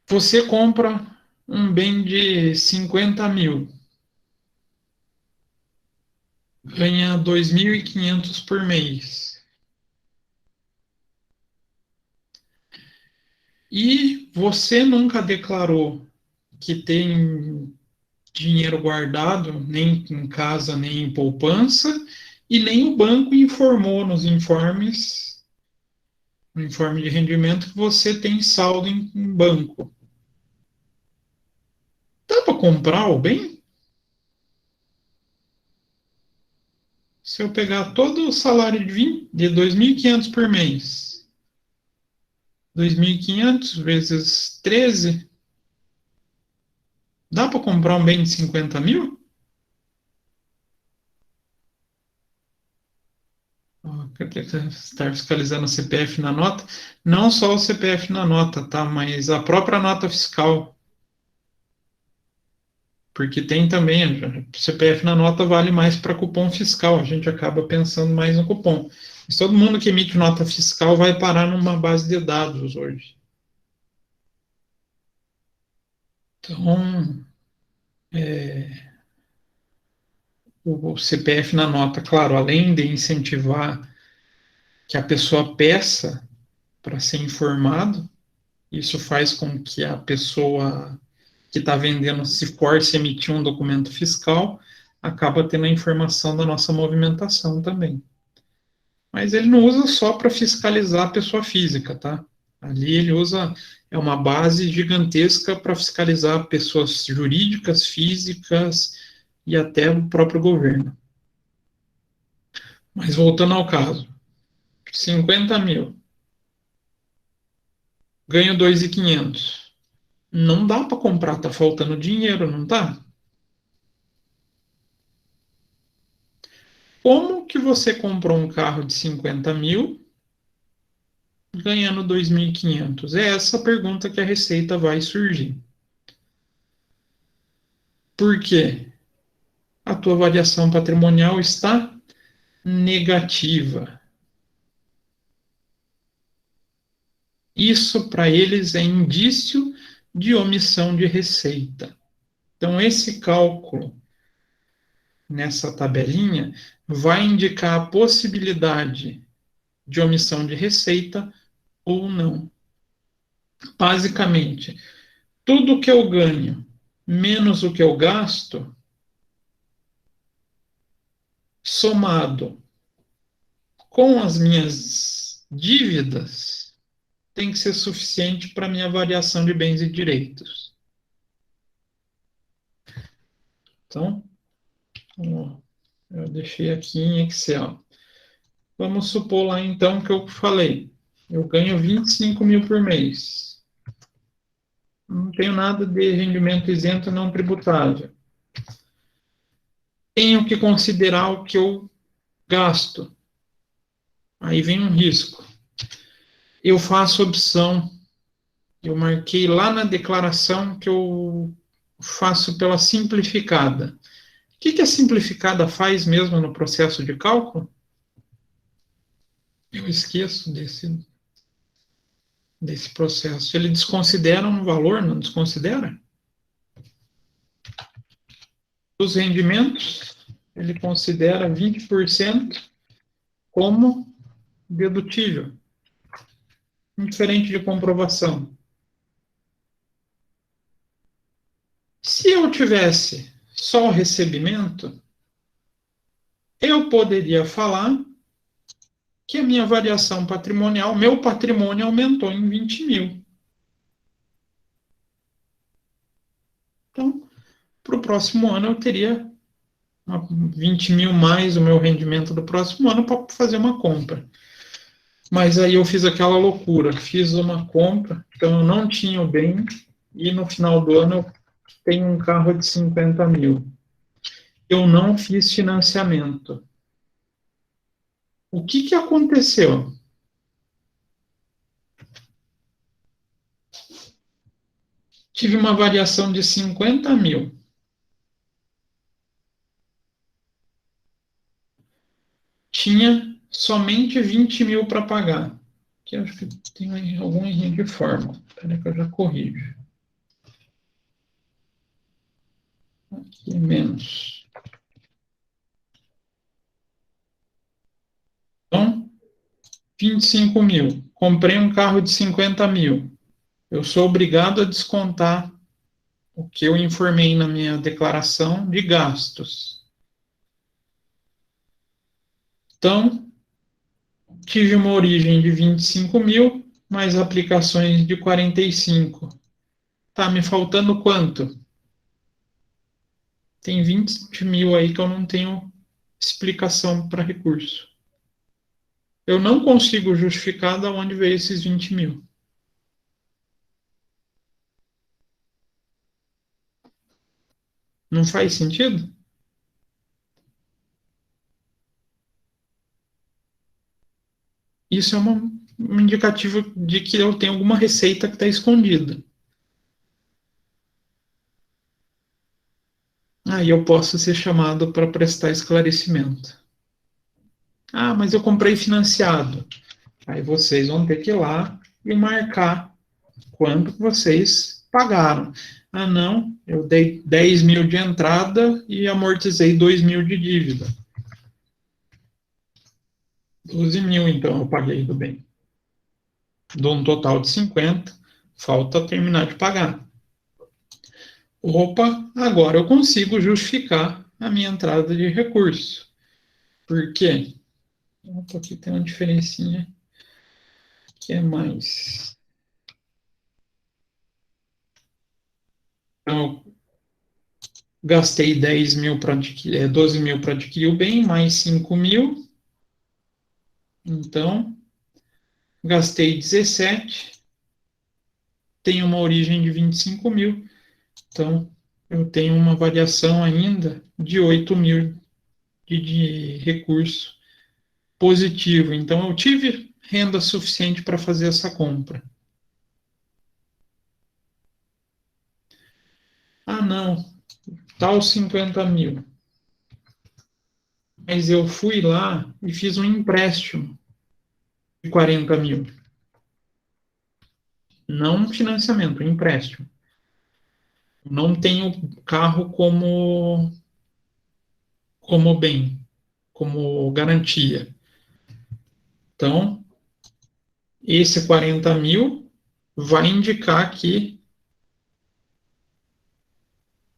Você compra um bem de 50 mil. Ganha 2.500 por mês. E você nunca declarou que tem dinheiro guardado, nem em casa, nem em poupança, e nem o banco informou nos informes, no informe de rendimento, que você tem saldo em banco. Dá para comprar o bem? Se eu pegar todo o salário de 2.500 por mês, 2.500 vezes 13, dá para comprar um bem de 50 mil? Estar fiscalizando o CPF na nota. Não só o CPF na nota, tá? Mas a própria nota fiscal. Porque tem também, o CPF na nota vale mais para cupom fiscal, a gente acaba pensando mais no cupom. Mas todo mundo que emite nota fiscal vai parar numa base de dados hoje. Então, o CPF na nota, claro, além de incentivar que a pessoa peça para ser informado, isso faz com que a pessoa que está vendendo se force a emitir um documento fiscal, acaba tendo a informação da nossa movimentação também. Mas ele não usa só para fiscalizar a pessoa física, tá? Ali ele usa, é uma base gigantesca para fiscalizar pessoas jurídicas, físicas e até o próprio governo. Mas voltando ao caso, 50 mil, ganho 2.500. Não dá para comprar, tá faltando dinheiro, não tá? Como que você comprou um carro de 50 mil ganhando 2.500? É essa pergunta que a Receita vai surgir. Por quê? A tua variação patrimonial está negativa. Isso para eles é indício de omissão de receita. Então, esse cálculo nessa tabelinha vai indicar a possibilidade de omissão de receita ou não. Basicamente, tudo que eu ganho menos o que eu gasto, somado com as minhas dívidas, tem que ser suficiente para minha variação de bens e direitos. Então, eu deixei aqui em Excel. Vamos supor lá, então, que eu falei. Eu ganho 25 mil por mês. Não tenho nada de rendimento isento não tributável. Tenho que considerar o que eu gasto. Aí vem um risco. Eu faço opção. Eu marquei lá na declaração que eu faço pela simplificada. O que a simplificada faz mesmo no processo de cálculo? Eu esqueço desse processo. Ele desconsidera um valor, não desconsidera? Os rendimentos, ele considera 20% como dedutível, diferente de comprovação. Se eu tivesse só o recebimento, eu poderia falar que a minha variação patrimonial, meu patrimônio aumentou em 20 mil. Então, para o próximo ano eu teria 20 mil mais o meu rendimento do próximo ano para fazer uma compra. Mas aí eu fiz aquela loucura, fiz uma compra, então eu não tinha o bem, e no final do ano eu tenho um carro de 50 mil. Eu não fiz financiamento. O que aconteceu? Tive uma variação de 50 mil. Tinha somente 20 mil para pagar. Aqui eu acho que tem algum erro de forma. Espera que eu já corrijo. Aqui menos. Então, 25 mil. Comprei um carro de 50 mil. Eu sou obrigado a descontar o que eu informei na minha declaração de gastos. Então, tive uma origem de 25 mil, mais aplicações de 45. Tá me faltando quanto? Tem 20 mil aí que eu não tenho explicação para recurso. Eu não consigo justificar de onde veio esses 20 mil. Não faz sentido? Isso é um indicativo de que eu tenho alguma receita que está escondida. Aí eu posso ser chamado para prestar esclarecimento. Ah, mas eu comprei financiado. Aí vocês vão ter que ir lá e marcar quanto vocês pagaram. Ah, não, eu dei 10 mil de entrada e amortizei 2 mil de dívida. 12 mil, então, eu paguei do bem. Dou um total de 50, falta terminar de pagar. Opa, agora eu consigo justificar a minha entrada de recurso. Por quê? Aqui tem uma diferencinha que é mais. Então, eu gastei 10 mil para adquirir, 12 mil para adquirir o bem, mais 5 mil. Então, gastei 17, tem uma origem de 25 mil. Então, eu tenho uma variação ainda de 8 mil de recurso positivo. Então, eu tive renda suficiente para fazer essa compra. Ah, não, tá os 50 mil. Mas eu fui lá e fiz um empréstimo de 40 mil. Não um financiamento, um empréstimo. Não tenho carro como bem, como garantia. Então, esse 40 mil vai indicar que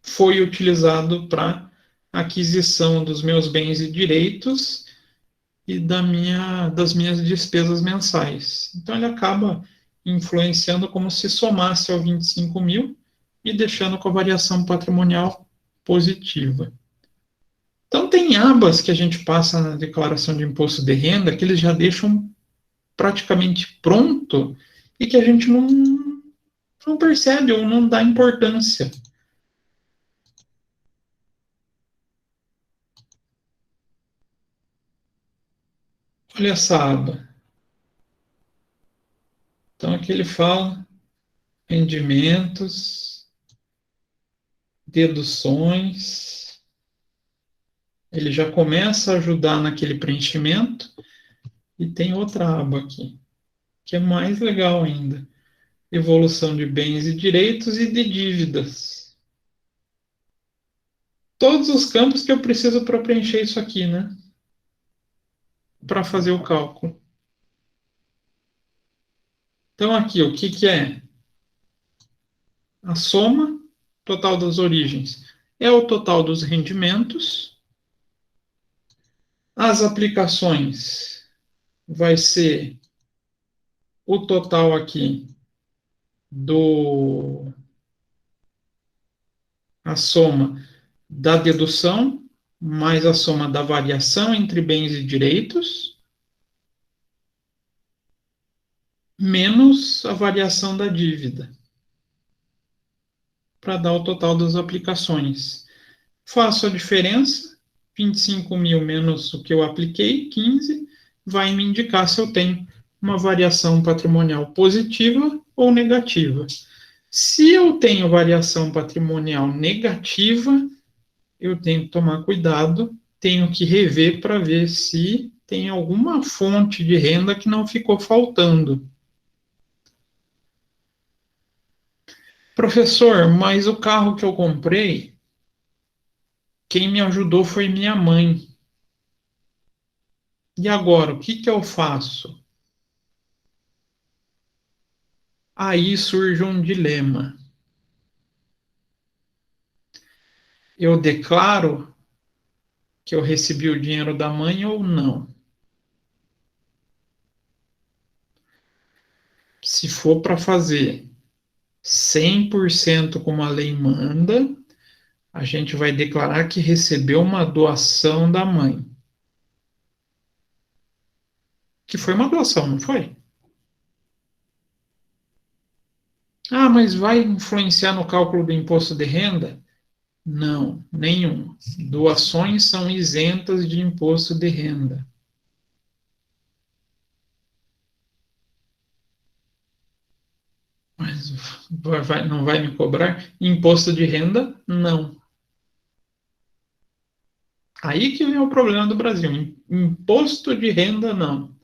foi utilizado para aquisição dos meus bens e direitos e das minhas despesas mensais. Então, ele acaba influenciando como se somasse ao 25 mil e deixando com a variação patrimonial positiva. Então, tem abas que a gente passa na declaração de imposto de renda que eles já deixam praticamente pronto e que a gente não percebe ou não dá importância. Olha essa aba. Então, aqui ele fala rendimentos, deduções. Ele já começa a ajudar naquele preenchimento. E tem outra aba aqui, que é mais legal ainda. Evolução de bens e direitos e de dívidas. Todos os campos que eu preciso para preencher isso aqui, né? Para fazer o cálculo. Então, aqui, o que é? A soma total das origens é o total dos rendimentos. As aplicações vai ser o total aqui a soma da dedução mais a soma da variação entre bens e direitos menos a variação da dívida para dar o total das aplicações. Faço a diferença, 25 mil menos o que eu apliquei, 15, vai me indicar se eu tenho uma variação patrimonial positiva ou negativa. Se eu tenho variação patrimonial negativa, eu tenho que tomar cuidado, tenho que rever para ver se tem alguma fonte de renda que não ficou faltando. Professor, mas o carro que eu comprei, quem me ajudou foi minha mãe. E agora, o que eu faço? Aí surge um dilema. Eu declaro que eu recebi o dinheiro da mãe ou não? Se for para fazer 100% como a lei manda, a gente vai declarar que recebeu uma doação da mãe. Que foi uma doação, não foi? Ah, mas vai influenciar no cálculo do imposto de renda? Não, nenhum. Doações são isentas de imposto de renda. Mas não vai me cobrar? Imposto de renda? Não. Aí que vem o problema do Brasil. Imposto de renda, não.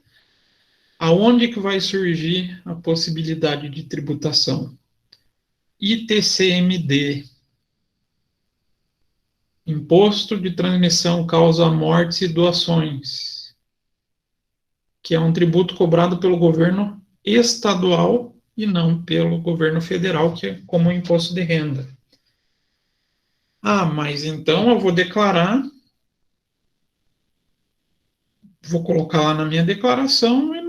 Aonde que vai surgir a possibilidade de tributação? ITCMD. Imposto de Transmissão, Causa, Mortes e Doações. Que é um tributo cobrado pelo governo estadual e não pelo governo federal, que é como o imposto de renda. Mas então eu vou declarar, vou colocar lá na minha declaração e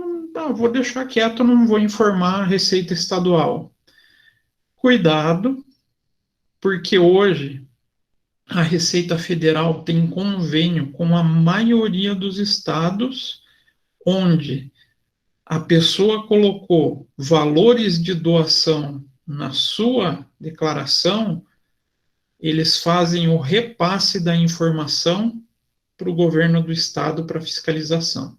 vou deixar quieto, não vou informar a Receita Estadual. Cuidado, porque hoje a Receita Federal tem convênio com a maioria dos estados onde a pessoa colocou valores de doação na sua declaração, eles fazem o repasse da informação para o governo do estado para fiscalização.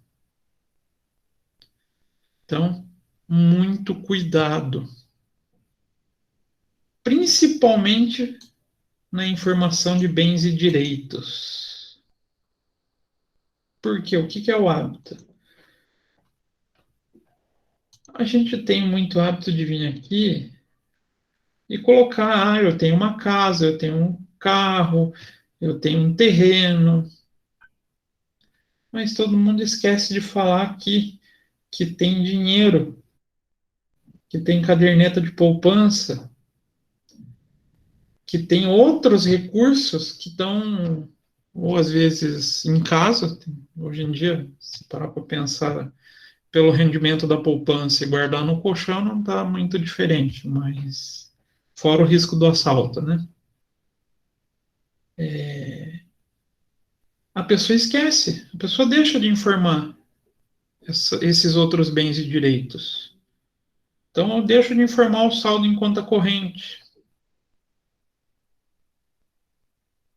Então, muito cuidado. Principalmente na informação de bens e direitos. Porque o que é o hábito? A gente tem muito hábito de vir aqui e colocar, eu tenho uma casa, eu tenho um carro, eu tenho um terreno. Mas todo mundo esquece de falar que tem dinheiro, que tem caderneta de poupança, que tem outros recursos que estão, ou às vezes em casa, hoje em dia, se parar para pensar pelo rendimento da poupança e guardar no colchão, não está muito diferente, mas fora o risco do assalto, né? A pessoa esquece, a pessoa deixa de informar esses outros bens e direitos. Então, eu deixo de informar o saldo em conta corrente.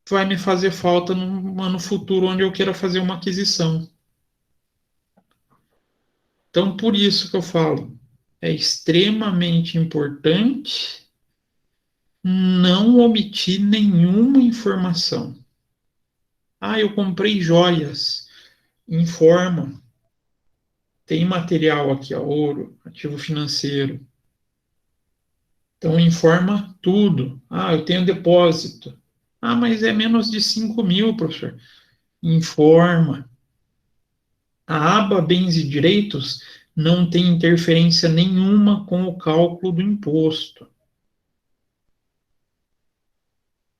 Vai me fazer falta num ano futuro onde eu queira fazer uma aquisição. Então, por isso que eu falo, é extremamente importante não omitir nenhuma informação. Eu comprei joias. Informa. Tem material aqui, ouro, ativo financeiro. Então, informa tudo. Eu tenho depósito. Mas é menos de 5 mil, professor. Informa. A aba Bens e Direitos não tem interferência nenhuma com o cálculo do imposto.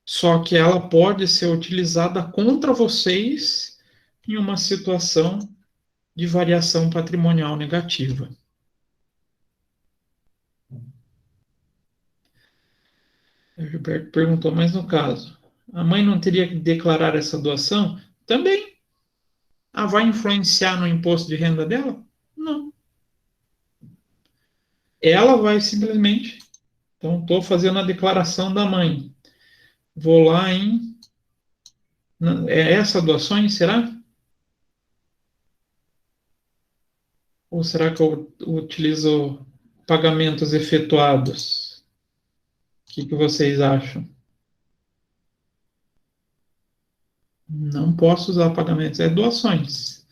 Só que ela pode ser utilizada contra vocês em uma situação de variação patrimonial negativa. O Gilberto perguntou, mas no caso, a mãe não teria que declarar essa doação? Também. Vai influenciar no imposto de renda dela? Não. Ela vai simplesmente... Então, estou fazendo a declaração da mãe. Vou lá em... É essa doações, será? Ou será que eu utilizo pagamentos efetuados? O que vocês acham? Não posso usar pagamentos, é doações.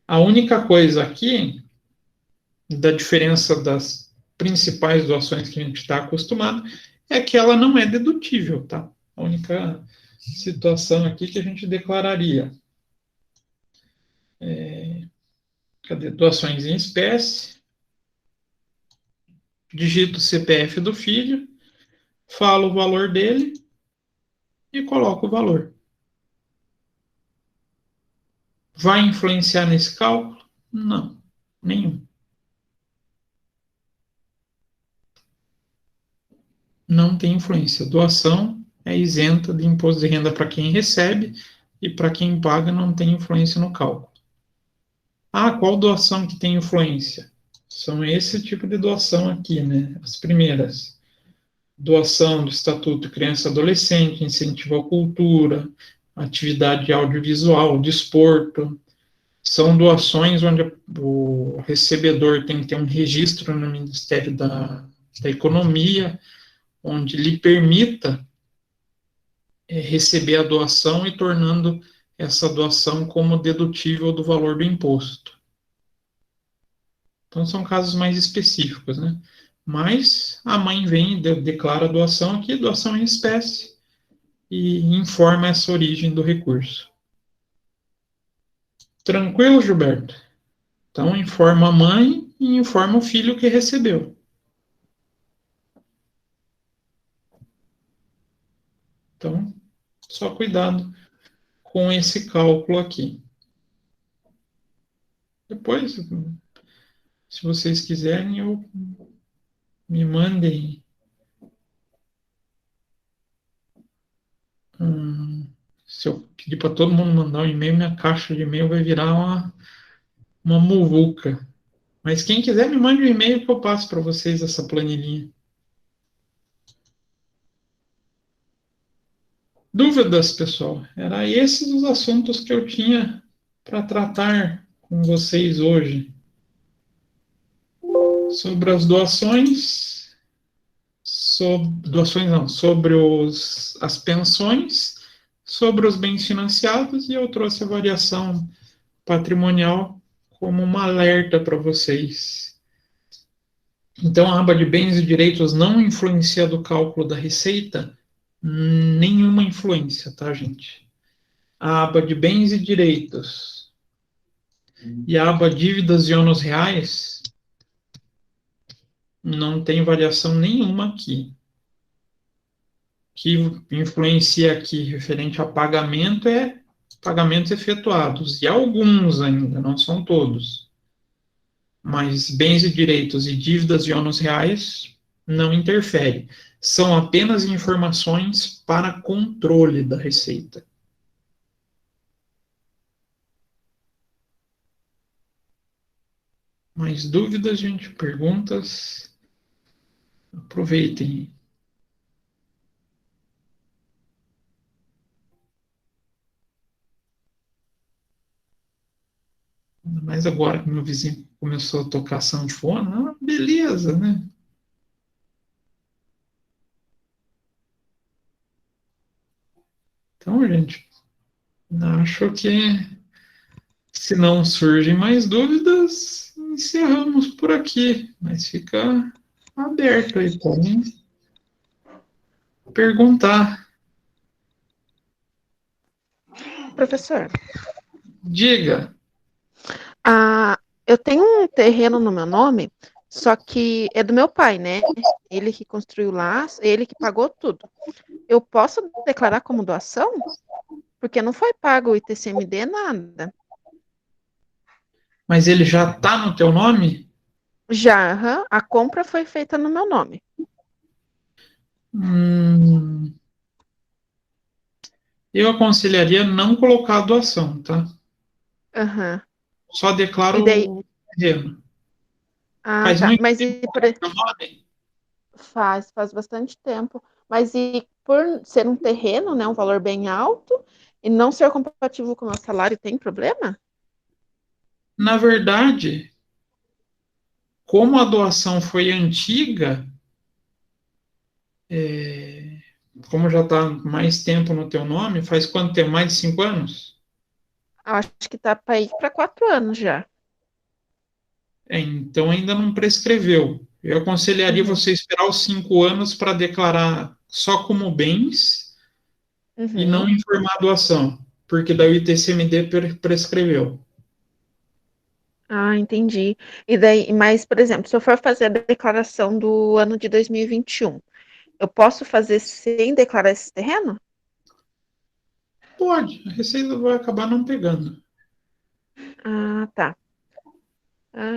A única coisa aqui, da diferença das principais doações que a gente está acostumado, é que ela não é dedutível, tá? A única situação aqui que a gente declararia. Cadê? Doações em espécie. Digito o CPF do filho, falo o valor dele e coloco o valor. Vai influenciar nesse cálculo? Não, nenhum. Não tem influência. Doação é isenta de imposto de renda para quem recebe e para quem paga não tem influência no cálculo. Qual doação que tem influência? São esse tipo de doação aqui, né? As primeiras. Doação do Estatuto Criança e Adolescente, incentivo à cultura, atividade audiovisual, desporto. São doações onde o recebedor tem que ter um registro no Ministério da Economia, onde lhe permita receber a doação e tornando essa doação como dedutível do valor do imposto. Então, são casos mais específicos, né? Mas a mãe vem e declara a doação aqui, doação em espécie, e informa essa origem do recurso. Tranquilo, Gilberto? Então, informa a mãe e informa o filho que recebeu. Então, Só cuidado com esse cálculo aqui. Depois, se vocês quiserem, me mandem se eu pedir para todo mundo mandar um e-mail, minha caixa de e-mail vai virar uma muvuca. Mas quem quiser, me mande um e-mail que eu passo para vocês essa planilhinha. Dúvidas, pessoal? Era esses os assuntos que eu tinha para tratar com vocês hoje. Sobre as doações, sobre as pensões, sobre os bens financiados, e eu trouxe a variação patrimonial como um alerta para vocês. Então, a aba de bens e direitos não influencia do cálculo da receita? Nenhuma influência, tá, gente? A aba de bens e direitos e a aba dívidas e ônus reais não tem variação nenhuma aqui. O que influencia aqui referente a pagamento é pagamentos efetuados, e alguns ainda, não são todos. Mas bens e direitos e dívidas e ônus reais não interfere. São apenas informações para controle da receita. Mais dúvidas, gente? Perguntas? Aproveitem. Ainda mais agora que meu vizinho começou a tocar sanfona. Beleza, né? Então, gente, acho que se não surgem mais dúvidas, encerramos por aqui. Mas fica aberto aí, podem perguntar. Professor, Diga. eu tenho um terreno no meu nome, só que é do meu pai, né? Ele que construiu lá, ele que pagou tudo. Eu posso declarar como doação? Porque não foi pago o ITCMD, nada. Mas ele já está no teu nome? Já, a compra foi feita no meu nome. Eu aconselharia não colocar a doação, tá? Aham. Só declara E daí? o terreno. Ah, Faz tá. muito Mas tempo e que não nome? faz bastante tempo. Mas e por ser um terreno, né, um valor bem alto, e não ser compatível com o meu salário, tem problema? Na verdade, como a doação foi antiga, como já está mais tempo no teu nome, faz quanto tempo? Mais de 5 anos? Acho que tá para ir para 4 anos já. Então ainda não prescreveu. Eu aconselharia você esperar os 5 anos para declarar só como bens e não informar a doação, porque daí o ITCMD prescreveu. Ah, entendi. E daí, mas, por exemplo, se eu for fazer a declaração do ano de 2021, eu posso fazer sem declarar esse terreno? Pode, a Receita vai acabar não pegando. Ah, tá.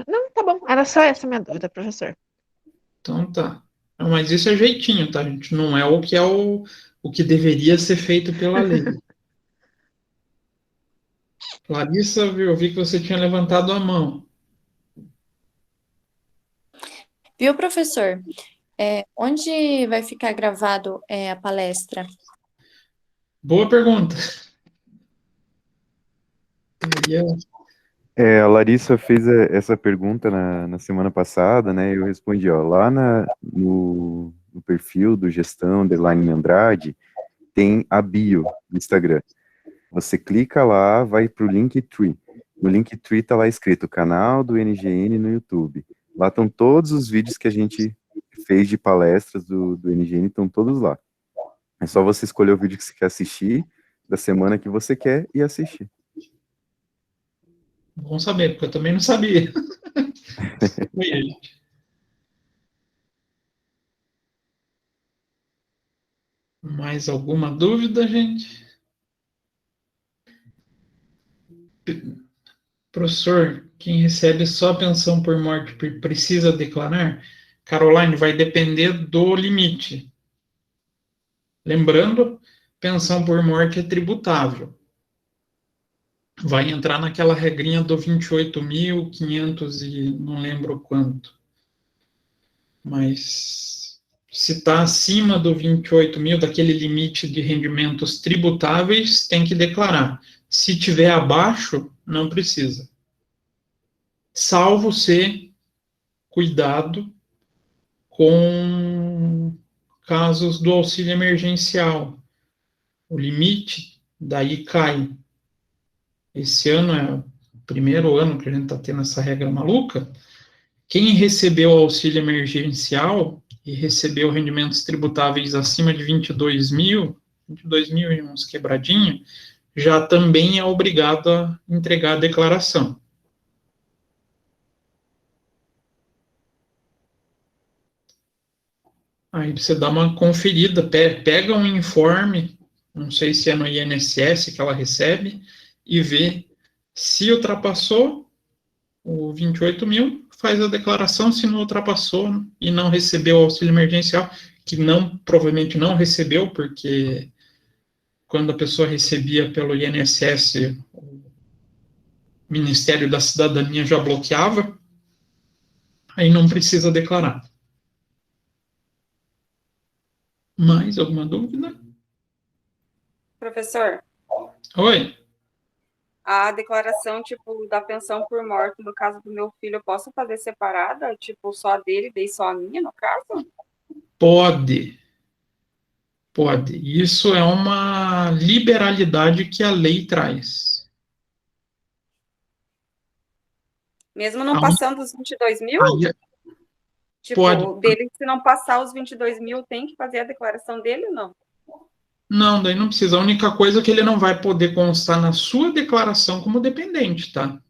Não, tá bom. Era só essa minha dúvida, professor. Então tá. Não, mas isso é jeitinho, tá, gente? Não é o que deveria ser feito pela lei. Larissa, eu vi que você tinha levantado a mão. Viu, professor? Onde vai ficar gravado a palestra? Boa pergunta. A Larissa fez essa pergunta na semana passada, né? Eu respondi, ó, lá no perfil do Gestão _ Andrade, tem a bio do Instagram. Você clica lá, vai para o Linktree. No Linktree está lá escrito canal do NGN no YouTube. Lá estão todos os vídeos que a gente fez de palestras do NGN, estão todos lá. É só você escolher o vídeo que você quer assistir, da semana que você quer, e assistir. Bom saber, porque eu também não sabia. Foi ele. Mais alguma dúvida, gente? Professor, quem recebe só a pensão por morte precisa declarar? Caroline, vai depender do limite. Lembrando, pensão por morte é tributável. Vai entrar naquela regrinha do 28.500 e não lembro quanto. Mas se está acima do 28 mil, daquele limite de rendimentos tributáveis, tem que declarar. Se tiver abaixo, não precisa. Salvo ser cuidado com casos do auxílio emergencial. O limite daí cai. Esse ano é o primeiro ano que a gente está tendo essa regra maluca. Quem recebeu auxílio emergencial e recebeu rendimentos tributáveis acima de 22 mil e uns quebradinho, já também é obrigado a entregar a declaração. Aí você dá uma conferida, pega um informe, não sei se é no INSS que ela recebe, e vê se ultrapassou o 28 mil, faz a declaração. Se não ultrapassou e não recebeu o auxílio emergencial, que provavelmente não recebeu, porque quando a pessoa recebia pelo INSS, o Ministério da Cidadania já bloqueava, aí não precisa declarar. Mais alguma dúvida? Professor, Oi? a declaração, tipo, da pensão por morte, no caso do meu filho, eu posso fazer separada? Tipo, só a dele, daí só a minha, no caso? Pode. Pode. Isso é uma liberalidade que a lei traz. Mesmo não passando os 22 mil? Tipo, pode. dele, se não passar os 22 mil, tem que fazer a declaração dele ou não? Não, daí não precisa. A única coisa é que ele não vai poder constar na sua declaração como dependente, tá?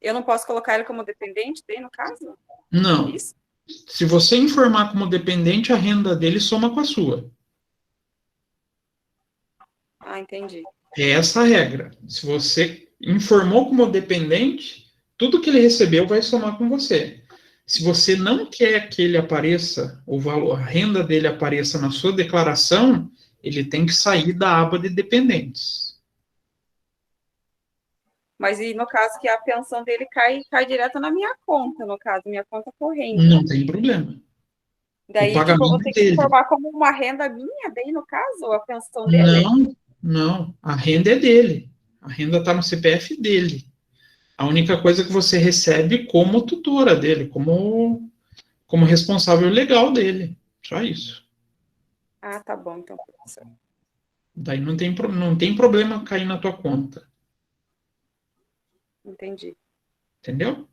Eu não posso colocar ele como dependente, daí, no caso? Não. Isso? Se você informar como dependente, a renda dele soma com a sua. Ah, entendi. É essa a regra. Se você informou como dependente, tudo que ele recebeu vai somar com você. Se você não quer que ele apareça, o valor, a renda dele apareça na sua declaração, ele tem que sair da aba de dependentes. Mas e no caso que a pensão dele cai direto na minha conta, no caso, minha conta corrente. Não tem problema. Daí, tipo, eu vou ter que informar como uma renda minha, daí, no caso, a pensão dele? Não. A renda é dele. A renda está no CPF dele. A única coisa que você recebe como tutora dele, como responsável legal dele. Só isso. Ah, tá bom, então, professor. Daí não tem problema cair na tua conta. Entendi. Entendeu?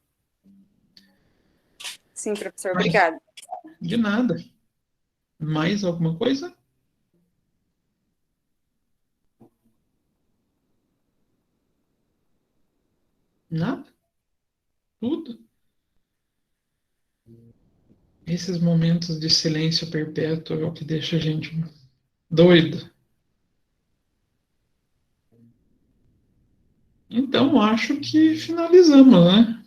Sim, professor, obrigada. De nada. Mais alguma coisa? Nada? Tudo? Esses momentos de silêncio perpétuo é o que deixa a gente doido. Então, acho que finalizamos, né?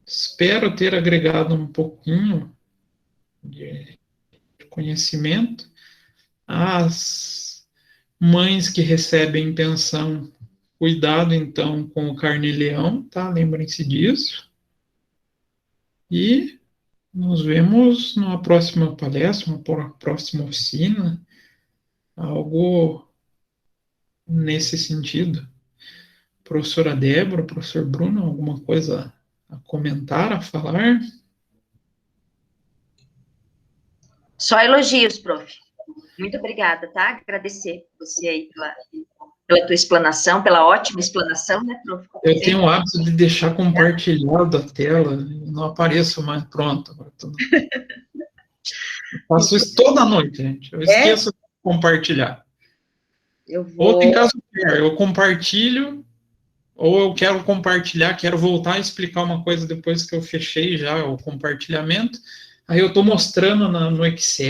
Espero ter agregado um pouquinho de conhecimento. As mães que recebem pensão, cuidado, então, com o carnê-leão, tá? Lembrem-se disso. E nos vemos numa próxima palestra, uma próxima oficina, algo nesse sentido. Professora Débora, professor Bruno, alguma coisa a comentar, a falar? Só elogios, prof. Muito obrigada, tá? Agradecer você aí pela tua explanação, pela ótima explanação, né, prof? Eu tenho o hábito de deixar compartilhado a tela, não apareço mais, pronto. Eu faço isso toda noite, gente. Eu esqueço de compartilhar. Ou tem caso pior, eu compartilho, ou eu quero compartilhar, quero voltar a explicar uma coisa depois que eu fechei já o compartilhamento, aí eu estou mostrando no Excel,